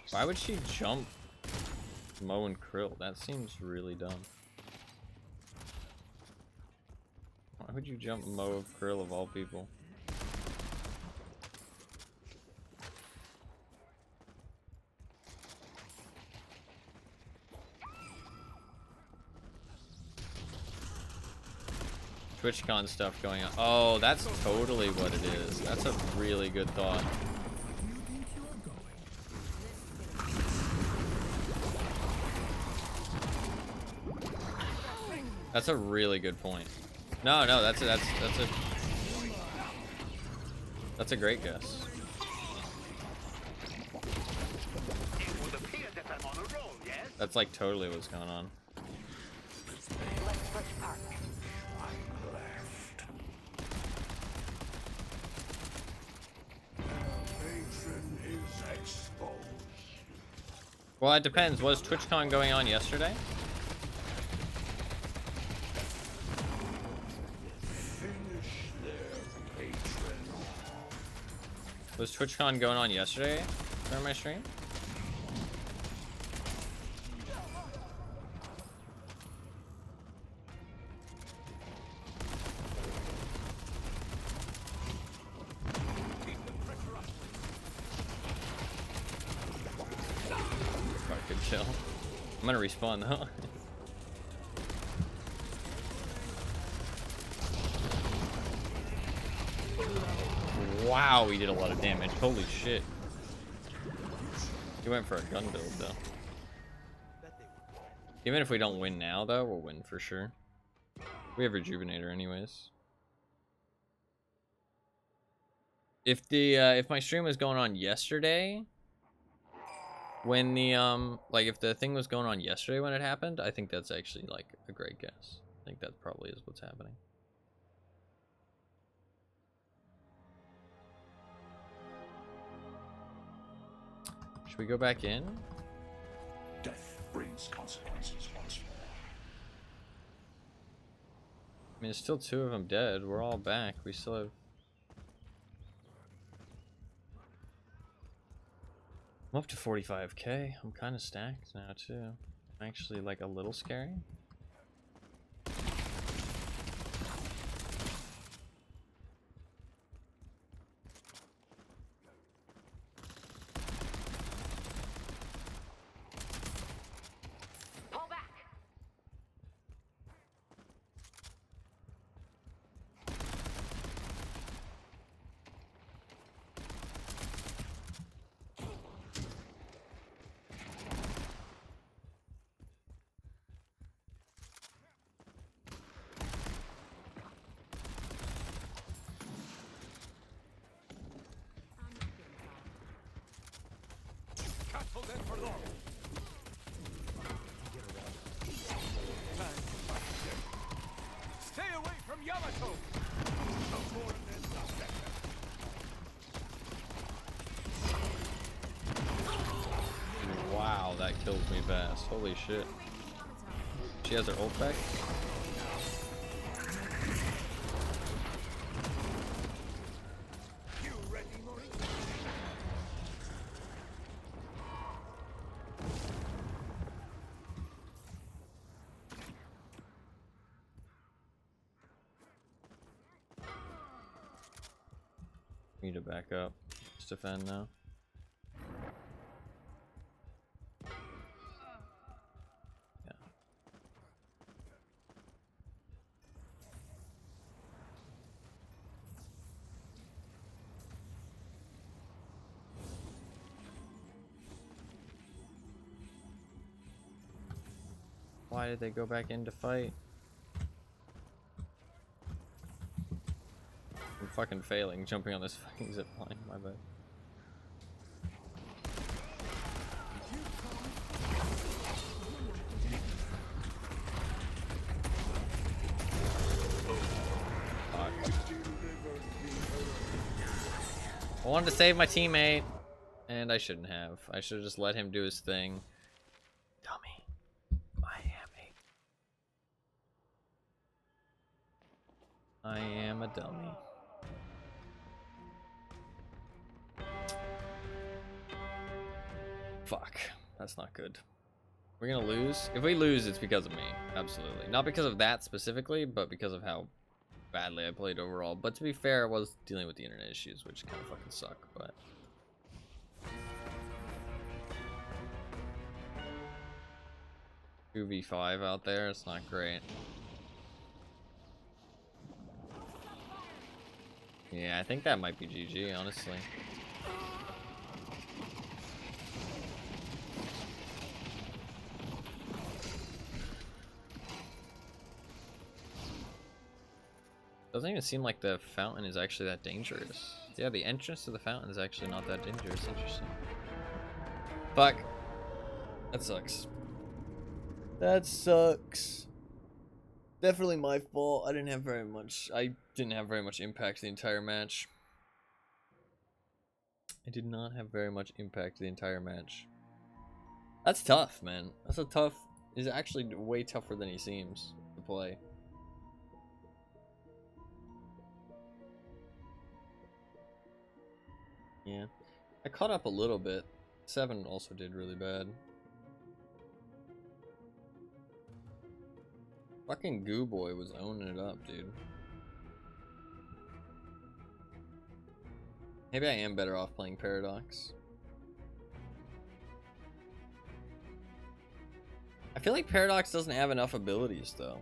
Why would she jump Mo and Krill? That seems really dumb. Why would you jump Mo of Krill of all people? TwitchCon stuff going on. Oh, that's totally what it is. That's a really good thought. That's a really good point. No, that's a great guess. It would appear that I'm on a roll, yes? That's like totally what's going on. Patron is exposed. Well, it depends. Was TwitchCon going on yesterday? Finish their patron. Was TwitchCon going on yesterday during my stream? Alright, good chill. I'm gonna respawn though. Wow, he did a lot of damage. Holy shit. He went for a gun build though. Even if we don't win now though, we'll win for sure. We have Rejuvenator anyways. If the if my stream was going on yesterday, when the like if the thing was going on yesterday when it happened, I think that's actually like a great guess. I think that probably is what's happening. Should we go back in? Death brings consequences once more. I mean, there's still 2 of them dead. We're all back. We still have... I'm up to 45k. I'm kind of stacked now, too. Actually, like, a little scary. Pull back. kills me fast. Holy shit. She has her ult back? You ready, Maurice? Need to back up. Just defend now. Yeah. Why did they go back in to fight? I'm fucking failing jumping on this fucking zip line, my bad. Fuck. I wanted to save my teammate, and I shouldn't have. I should have just let him do his thing. Dummy. I am a dummy. Fuck. That's not good. We're gonna lose? If we lose, it's because of me. Absolutely. Not because of that specifically, but because of how badly I played overall. But to be fair, I was dealing with the internet issues, which kind of fucking suck, but... 2v5 out there, it's not great. Yeah, I think that might be GG, honestly. Doesn't even seem like the fountain is actually that dangerous. Yeah, the entrance to the fountain is actually not that dangerous. Interesting. Fuck. That sucks. That sucks. Definitely my fault. I didn't have very much impact the entire match. I did not have very much impact the entire match. That's tough, man. That's a tough... It's actually way tougher than he seems to play. Yeah. I caught up a little bit. 7 also did really bad. Fucking Goo Boy was owning it up, dude. Maybe I am better off playing Paradox. I feel like Paradox doesn't have enough abilities, though.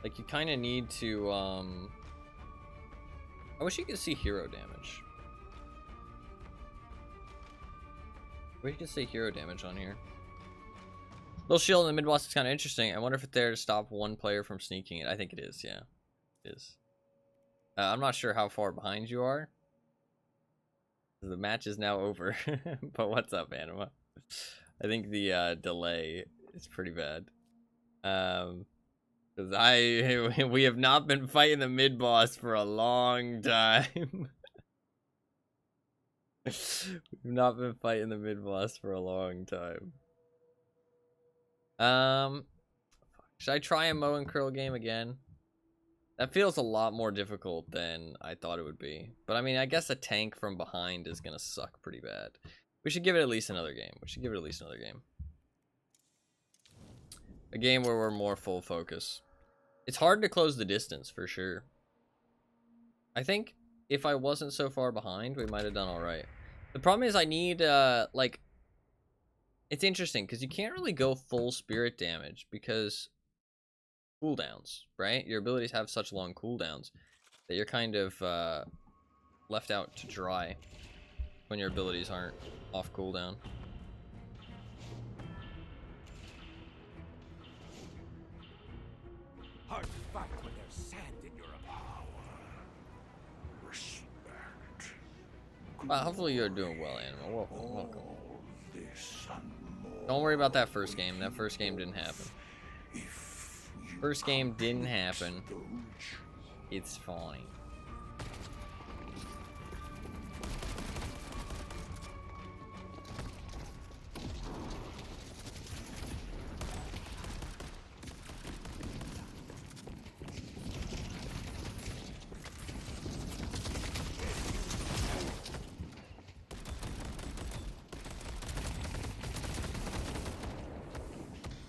Like, you kind of need to, I wish you could see hero damage. I wish you could see hero damage on here. Little shield in the mid-boss is kind of interesting. I wonder if it's there to stop one player from sneaking it. I think it is, yeah. It is. I'm not sure how far behind you are. The match is now over. But what's up, Anima? I think the delay is pretty bad. Because we have not been fighting the mid-boss for a long time. We've not been fighting the mid-boss for a long time. Should I try a Mo and Krill game again? That feels a lot more difficult than I thought it would be. But I mean, I guess a tank from behind is gonna suck pretty bad. We should give it at least another game. A game where we're more full focus. It's hard to close the distance, for sure. I think if I wasn't so far behind, we might have done alright. The problem is I need, like... It's interesting, because you can't really go full spirit damage, because... cooldowns, right? Your abilities have such long cooldowns that you're kind of left out to dry when your abilities aren't off cooldown. Hard to fight when there's sand in your Power. Respect. Hopefully you're doing well, Animal. Welcome, welcome. All this and more. Don't worry about that first game. That first game didn't happen. First game didn't happen. It's fine.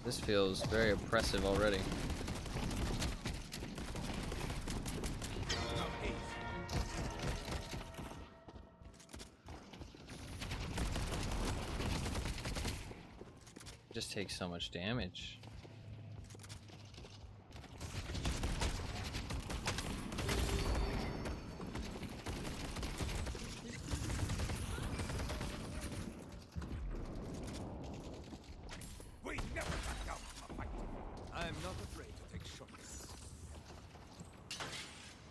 This feels very oppressive already. It just takes so much damage. We never back down from a fight. I am not afraid to take shots.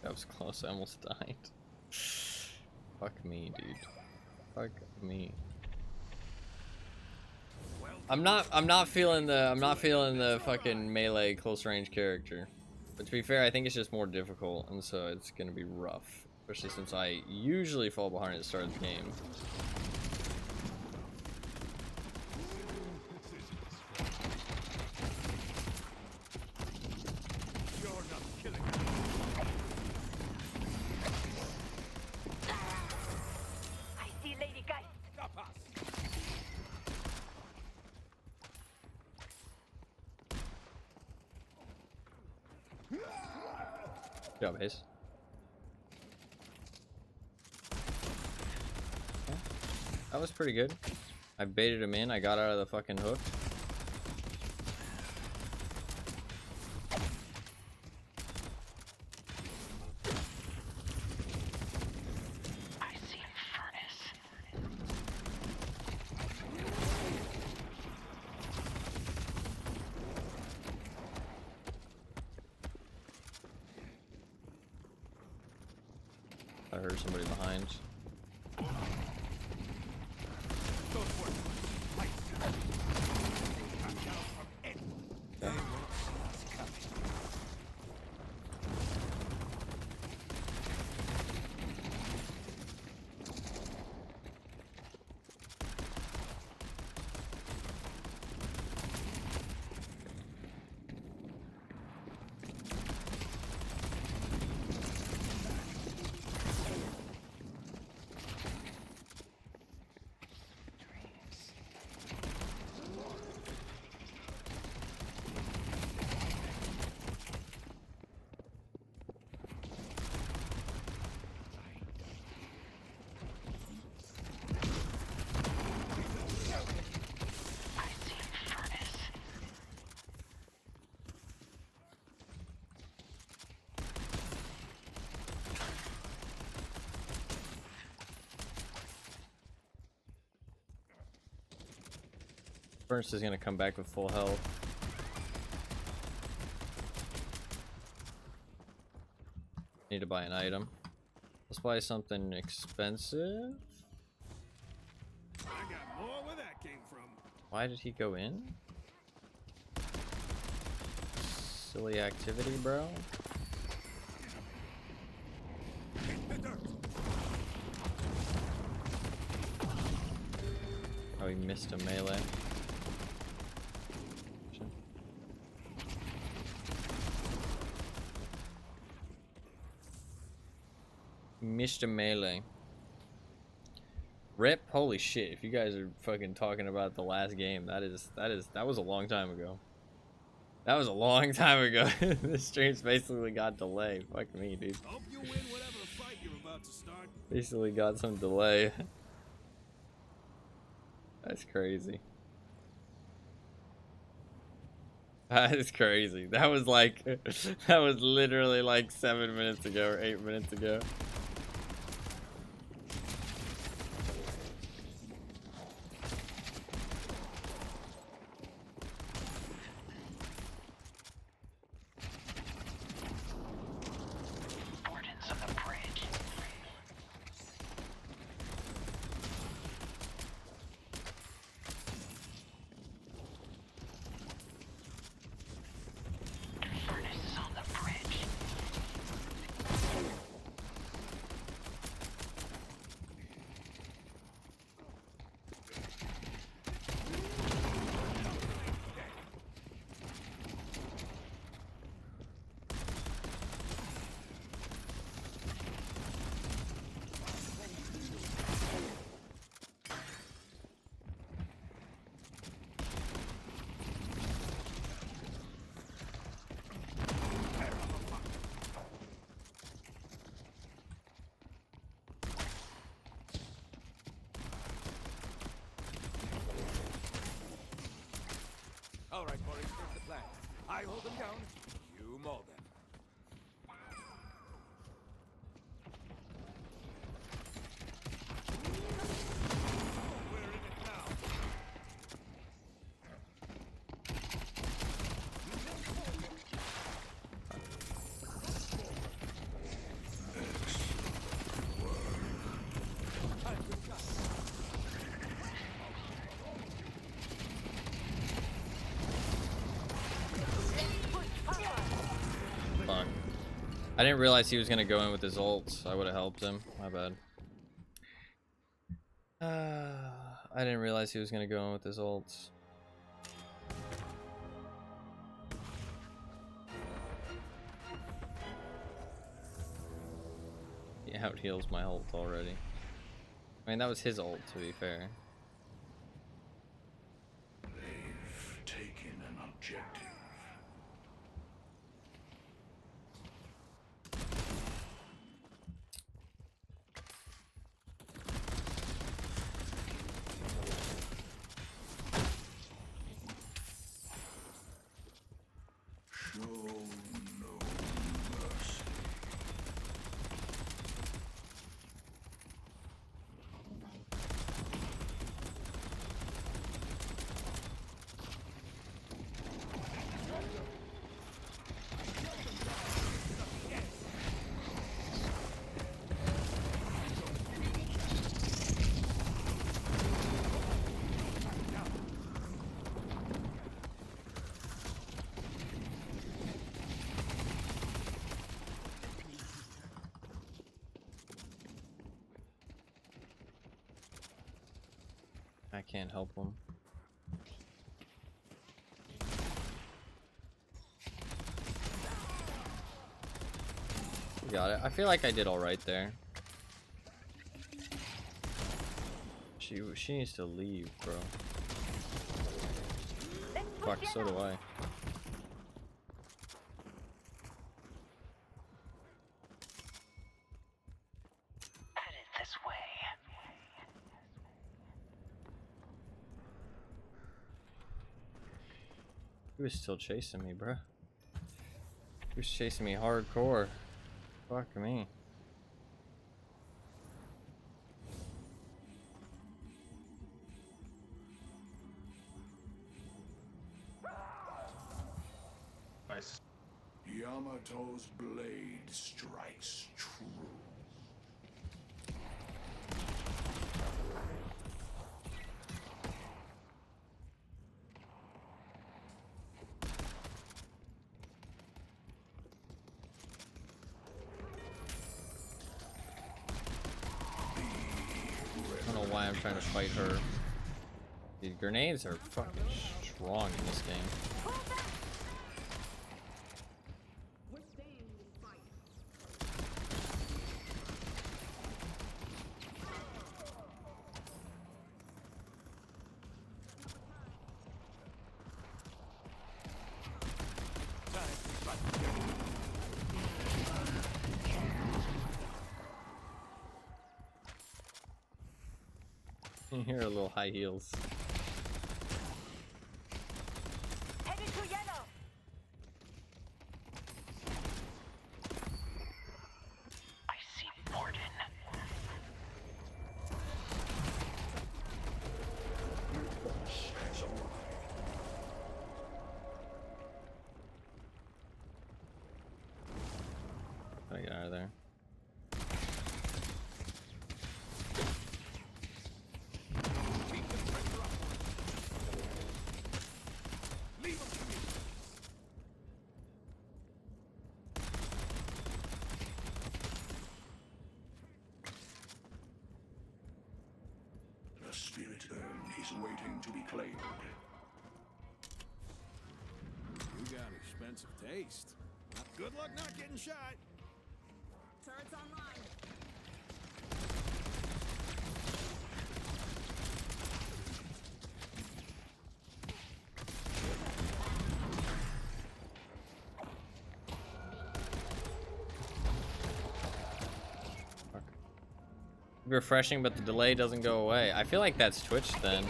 That was close, I almost died. Fuck me, dude. Fuck me. I'm not feeling the fucking melee close range character. But to be fair, I think it's just more difficult, and so it's gonna be rough. Especially since I usually fall behind at the start of the game. You're not killing me. I see Lady Geist. Stop us. Good job, Ace. Okay. That was pretty good. I baited him in, I got out of the fucking hook. I see a furnace. I heard somebody behind. Don't worry. I see. Come down from anyone. They won't see us coming. Furnace is gonna come back with full health. Need to buy an item. Let's buy something expensive. I got more where that came from. Why did he go in? Silly activity, bro. Oh, he missed a melee. Missed a melee. Rip, holy shit! If you guys are fucking talking about the last game, that was a long time ago. That was a long time ago. This stream's basically got delay. Fuck me, dude. Hope you win whatever fight you're about to start. Basically got some delay. That's crazy. That is crazy. That was like, that was literally like 7 minutes ago or 8 minutes ago. Wardens of the bridge. Furnace is on the bridge. I hold them down. You maul them. We're in it now. Fuck. I didn't realize he was gonna go in with his ult. I would have helped him. My bad. I didn't realize he was gonna go in with his ults. He out heals my ult already. I mean, that was his ult, to be fair. They've taken an objective. Show no mercy. I can't help him. Got it. I feel like I did all right there. She needs to leave, bro. Fuck, so do I. He was still chasing me, bro. He was chasing me hardcore. Fuck me. Nice. Yamato's blade strikes true. I don't know why I'm trying to fight her. These grenades are fucking strong in this game. You hear a little high heels. Headed to yellow. I see Morden. Gotta get out of there. The spirit urn is waiting to be claimed. You got expensive taste. Good luck not getting shot. Turrets online. Refreshing, but the delay doesn't go away. I feel like that's Twitch then.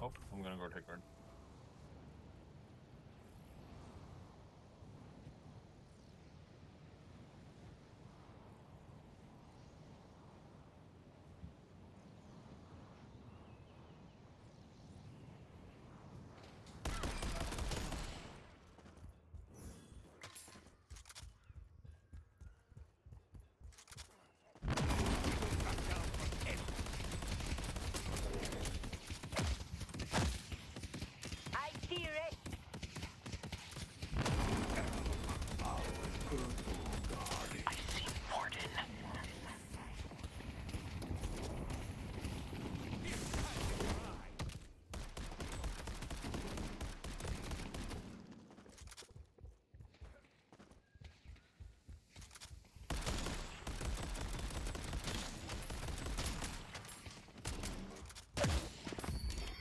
top. I'm gonna go take guard. I see red. I see Warden.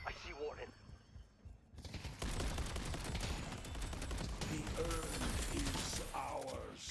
I see Warden. The earth is ours.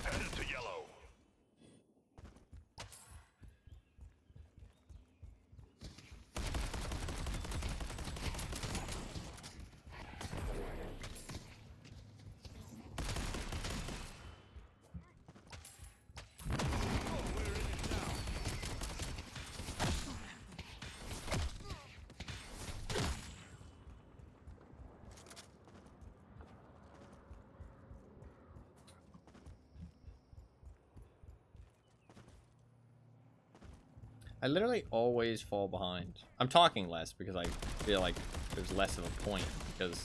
Headed to yellow. I literally always fall behind. I'm talking less because I feel like there's less of a point because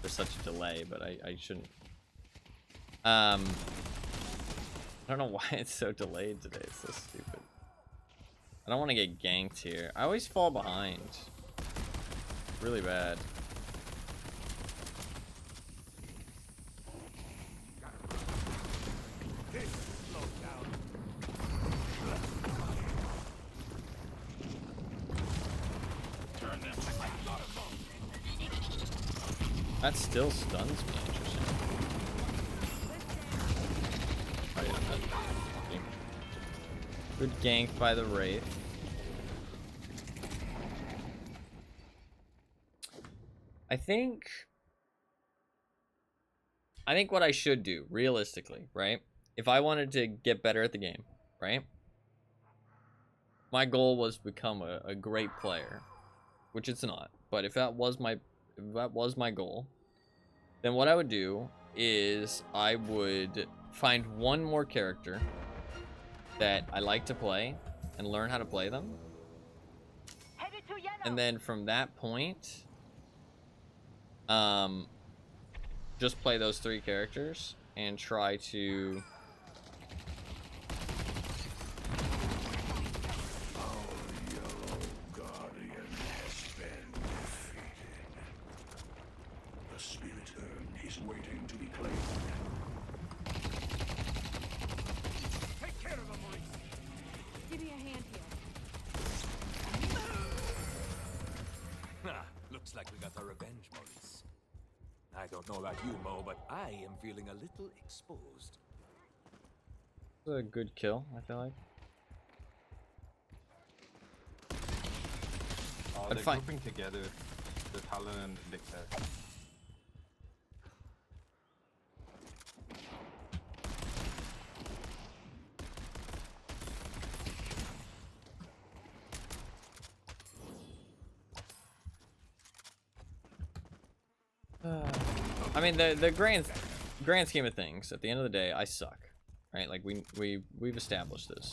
there's such a delay, but I shouldn't. I don't know why it's so delayed today. It's so stupid. I don't want to get ganked here. I always fall behind. Really bad. That still stuns me. Interesting. Oh, yeah, good gank by the Wraith. I think what I should do, realistically, right? If I wanted to get better at the game, right? My goal was to become a great player, which it's not. But if that was my goal, then what I would do is I would find one more character that I like to play and learn how to play them. Headed to yellow. And then from that point, just play those 3 characters and try to waiting to be claimed. Take care of them, Maurice. Give me a hand here. Looks like we got our revenge, Maurice. I don't know about you, Mo, but I am feeling a little exposed. It's a good kill, I feel like. They're grouping together, the Talon and Lictor. I mean, the grand scheme of things, at the end of the day, I suck, right? Like we've established this.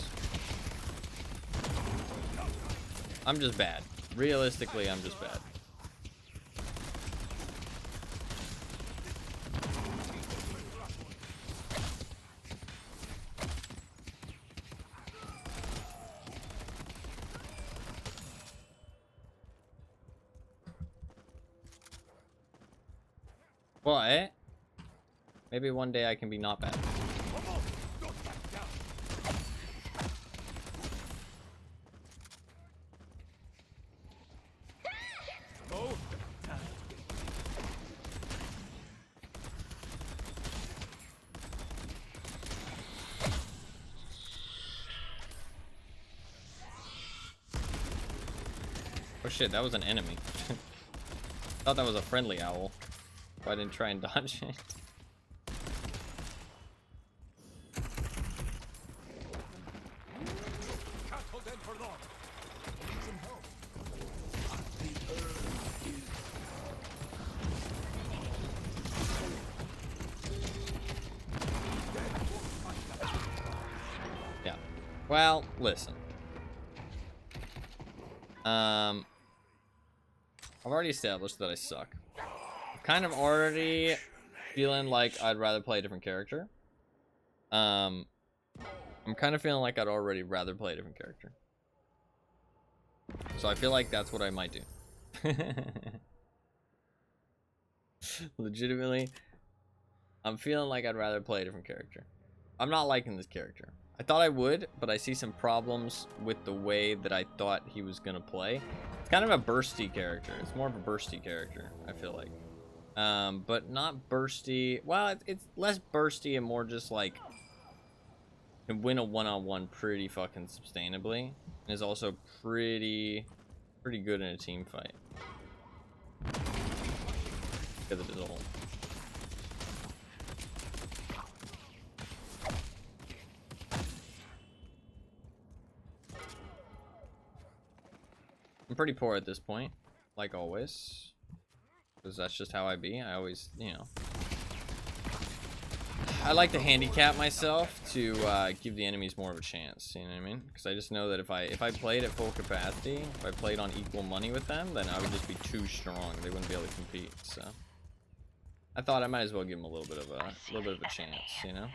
I'm just bad. Realistically, I'm just bad. But maybe one day I can be not bad. Oh shit, that was an enemy. Thought that was a friendly owl. So I didn't try and dodge it. Yeah. Well, listen. I've already established that I suck. I'm kind of already feeling like I'd rather play a different character. I'm kind of feeling like I'd already rather play a different character. So I feel like that's what I might do. Legitimately, I'm feeling like I'd rather play a different character. I'm not liking this character. I thought I would, but I see some problems with the way that I thought he was gonna play. It's kind of a bursty character. It's more of a bursty character, I feel like. But not bursty. Well, it's less bursty and more just like can win a one-on-one pretty fucking sustainably, and is also pretty good in a team fight. Because it is a whole. I'm pretty poor at this point, like always, because that's just how I be. I always, you know, I like to handicap myself to give the enemies more of a chance. You know what I mean? Because I just know that if I played at full capacity, if I played on equal money with them, then I would just be too strong. They wouldn't be able to compete. So I thought I might as well give them a little bit of a chance. You know?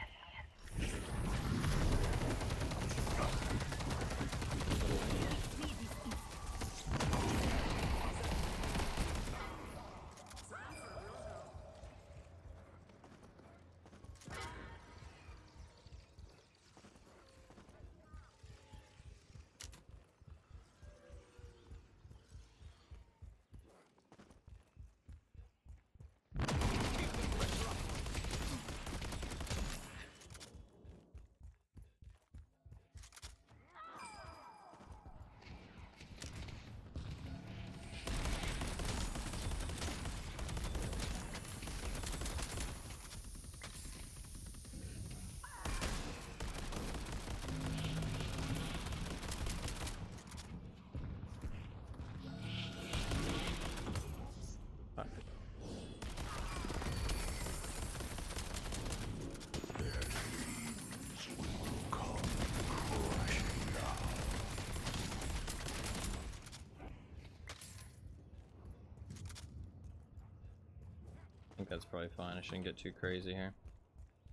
I think that's probably fine. I shouldn't get too crazy here.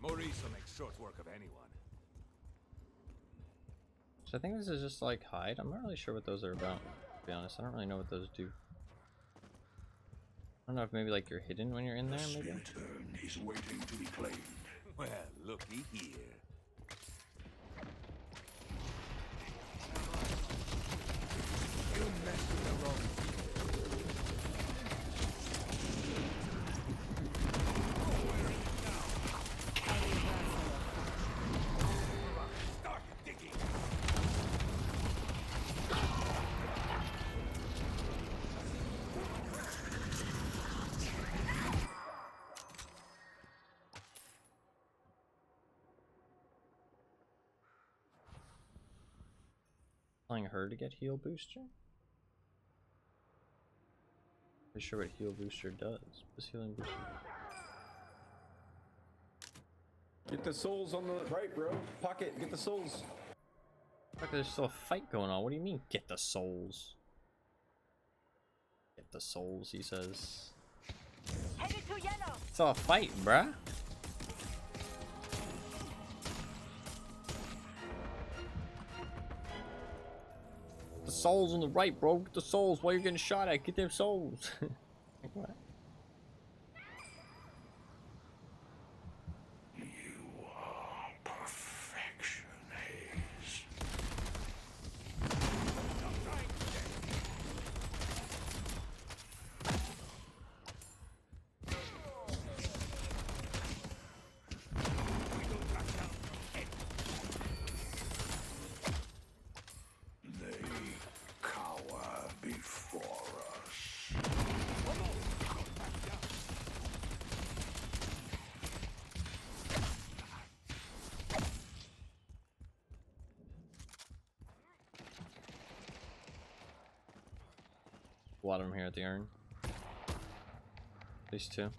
Maurice will make short work of anyone. So I think this is just like hide. I'm not really sure what those are about, to be honest. I don't really know what those do. I don't know if maybe like you're hidden when you're in there, maybe? The spirit urn is waiting to be claimed. Well, looky here. You messed with the wrong. Telling her to get heal booster? Pretty sure what heal booster does. What's healing booster? Get the souls on the right, bro. Pocket, get the souls. Fuck, there's still a fight going on. What do you mean, get the souls? Get the souls, he says. Headed to yellow. It's all a fight, bruh. The souls on the right, bro. Get the souls while you're getting shot at. Get them souls. Like what? for us. A lot of them here at the urn. At least 2.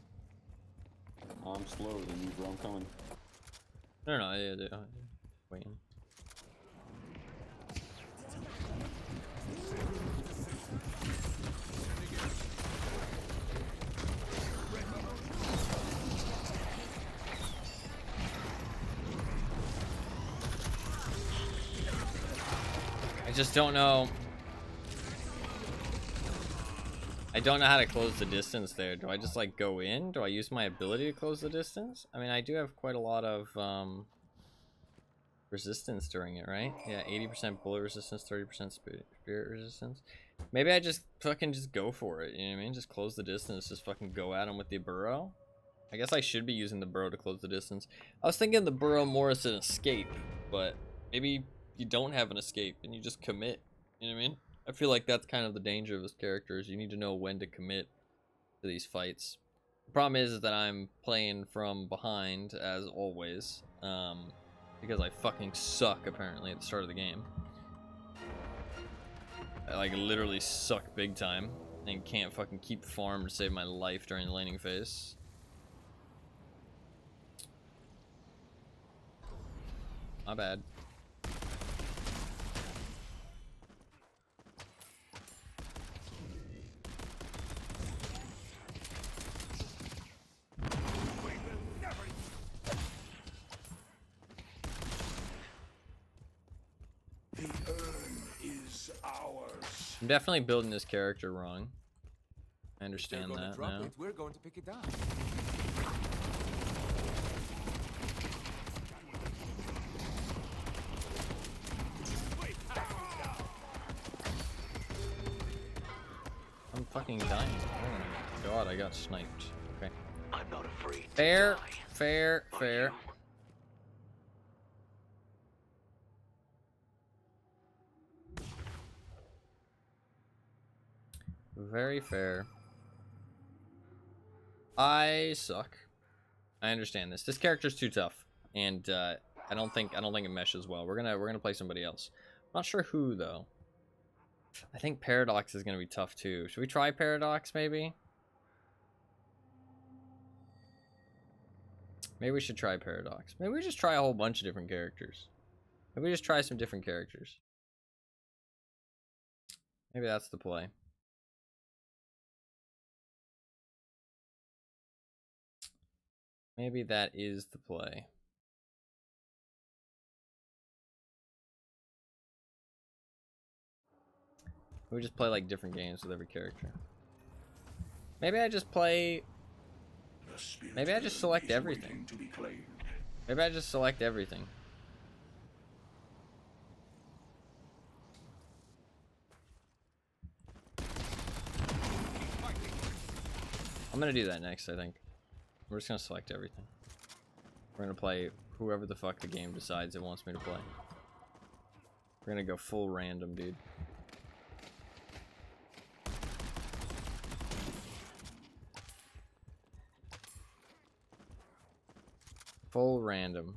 I'm slower than you, bro. I'm coming. No, waiting. I just don't know. I don't know how to close the distance there. Do I just like go in? Do I use my ability to close the distance? I mean, I do have quite a lot of resistance during it, right? Yeah, 80% bullet resistance, 30% spirit resistance. Maybe I just fucking just go for it, you know what I mean? Just close the distance, just fucking go at him with the burrow. I guess I should be using the burrow to close the distance. I was thinking the burrow more as an escape, but maybe you don't have an escape and you just commit, you know what I mean? I feel like that's kind of the danger of this character, is you need to know when to commit to these fights. The problem is that I'm playing from behind, as always, because I fucking suck, apparently, at the start of the game. I, like, literally suck big time, and can't fucking keep farm to save my life during the laning phase. My bad. The urn is ours. I'm definitely building this character wrong. I understand that now. We're going to pick it up. I'm fucking dying. Oh my god, I got sniped. Okay. I'm not afraid. Fair, fair, fair. Very fair. I suck. I understand this. This character's too tough, and I don't think it meshes well. We're gonna play somebody else. I'm not sure who though. I think Paradox is gonna be tough too. Should we try Paradox maybe? Maybe we should try Paradox. Maybe we just try a whole bunch of different characters. Maybe we just try some different characters. Maybe that's the play. Maybe that is the play. We just play like different games with every character. Maybe I just play. Maybe I just select everything. Maybe I just select everything. I'm gonna do that next, I think. We're just gonna select everything. We're gonna play whoever the fuck the game decides it wants me to play. We're gonna go full random, dude. Full random.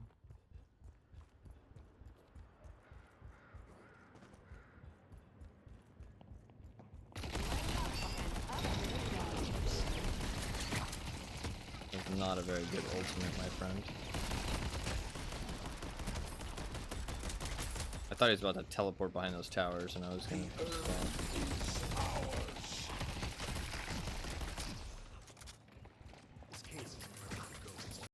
That's not a very good ultimate, my friend. I thought he was about to teleport behind those towers and I was gonna spawn.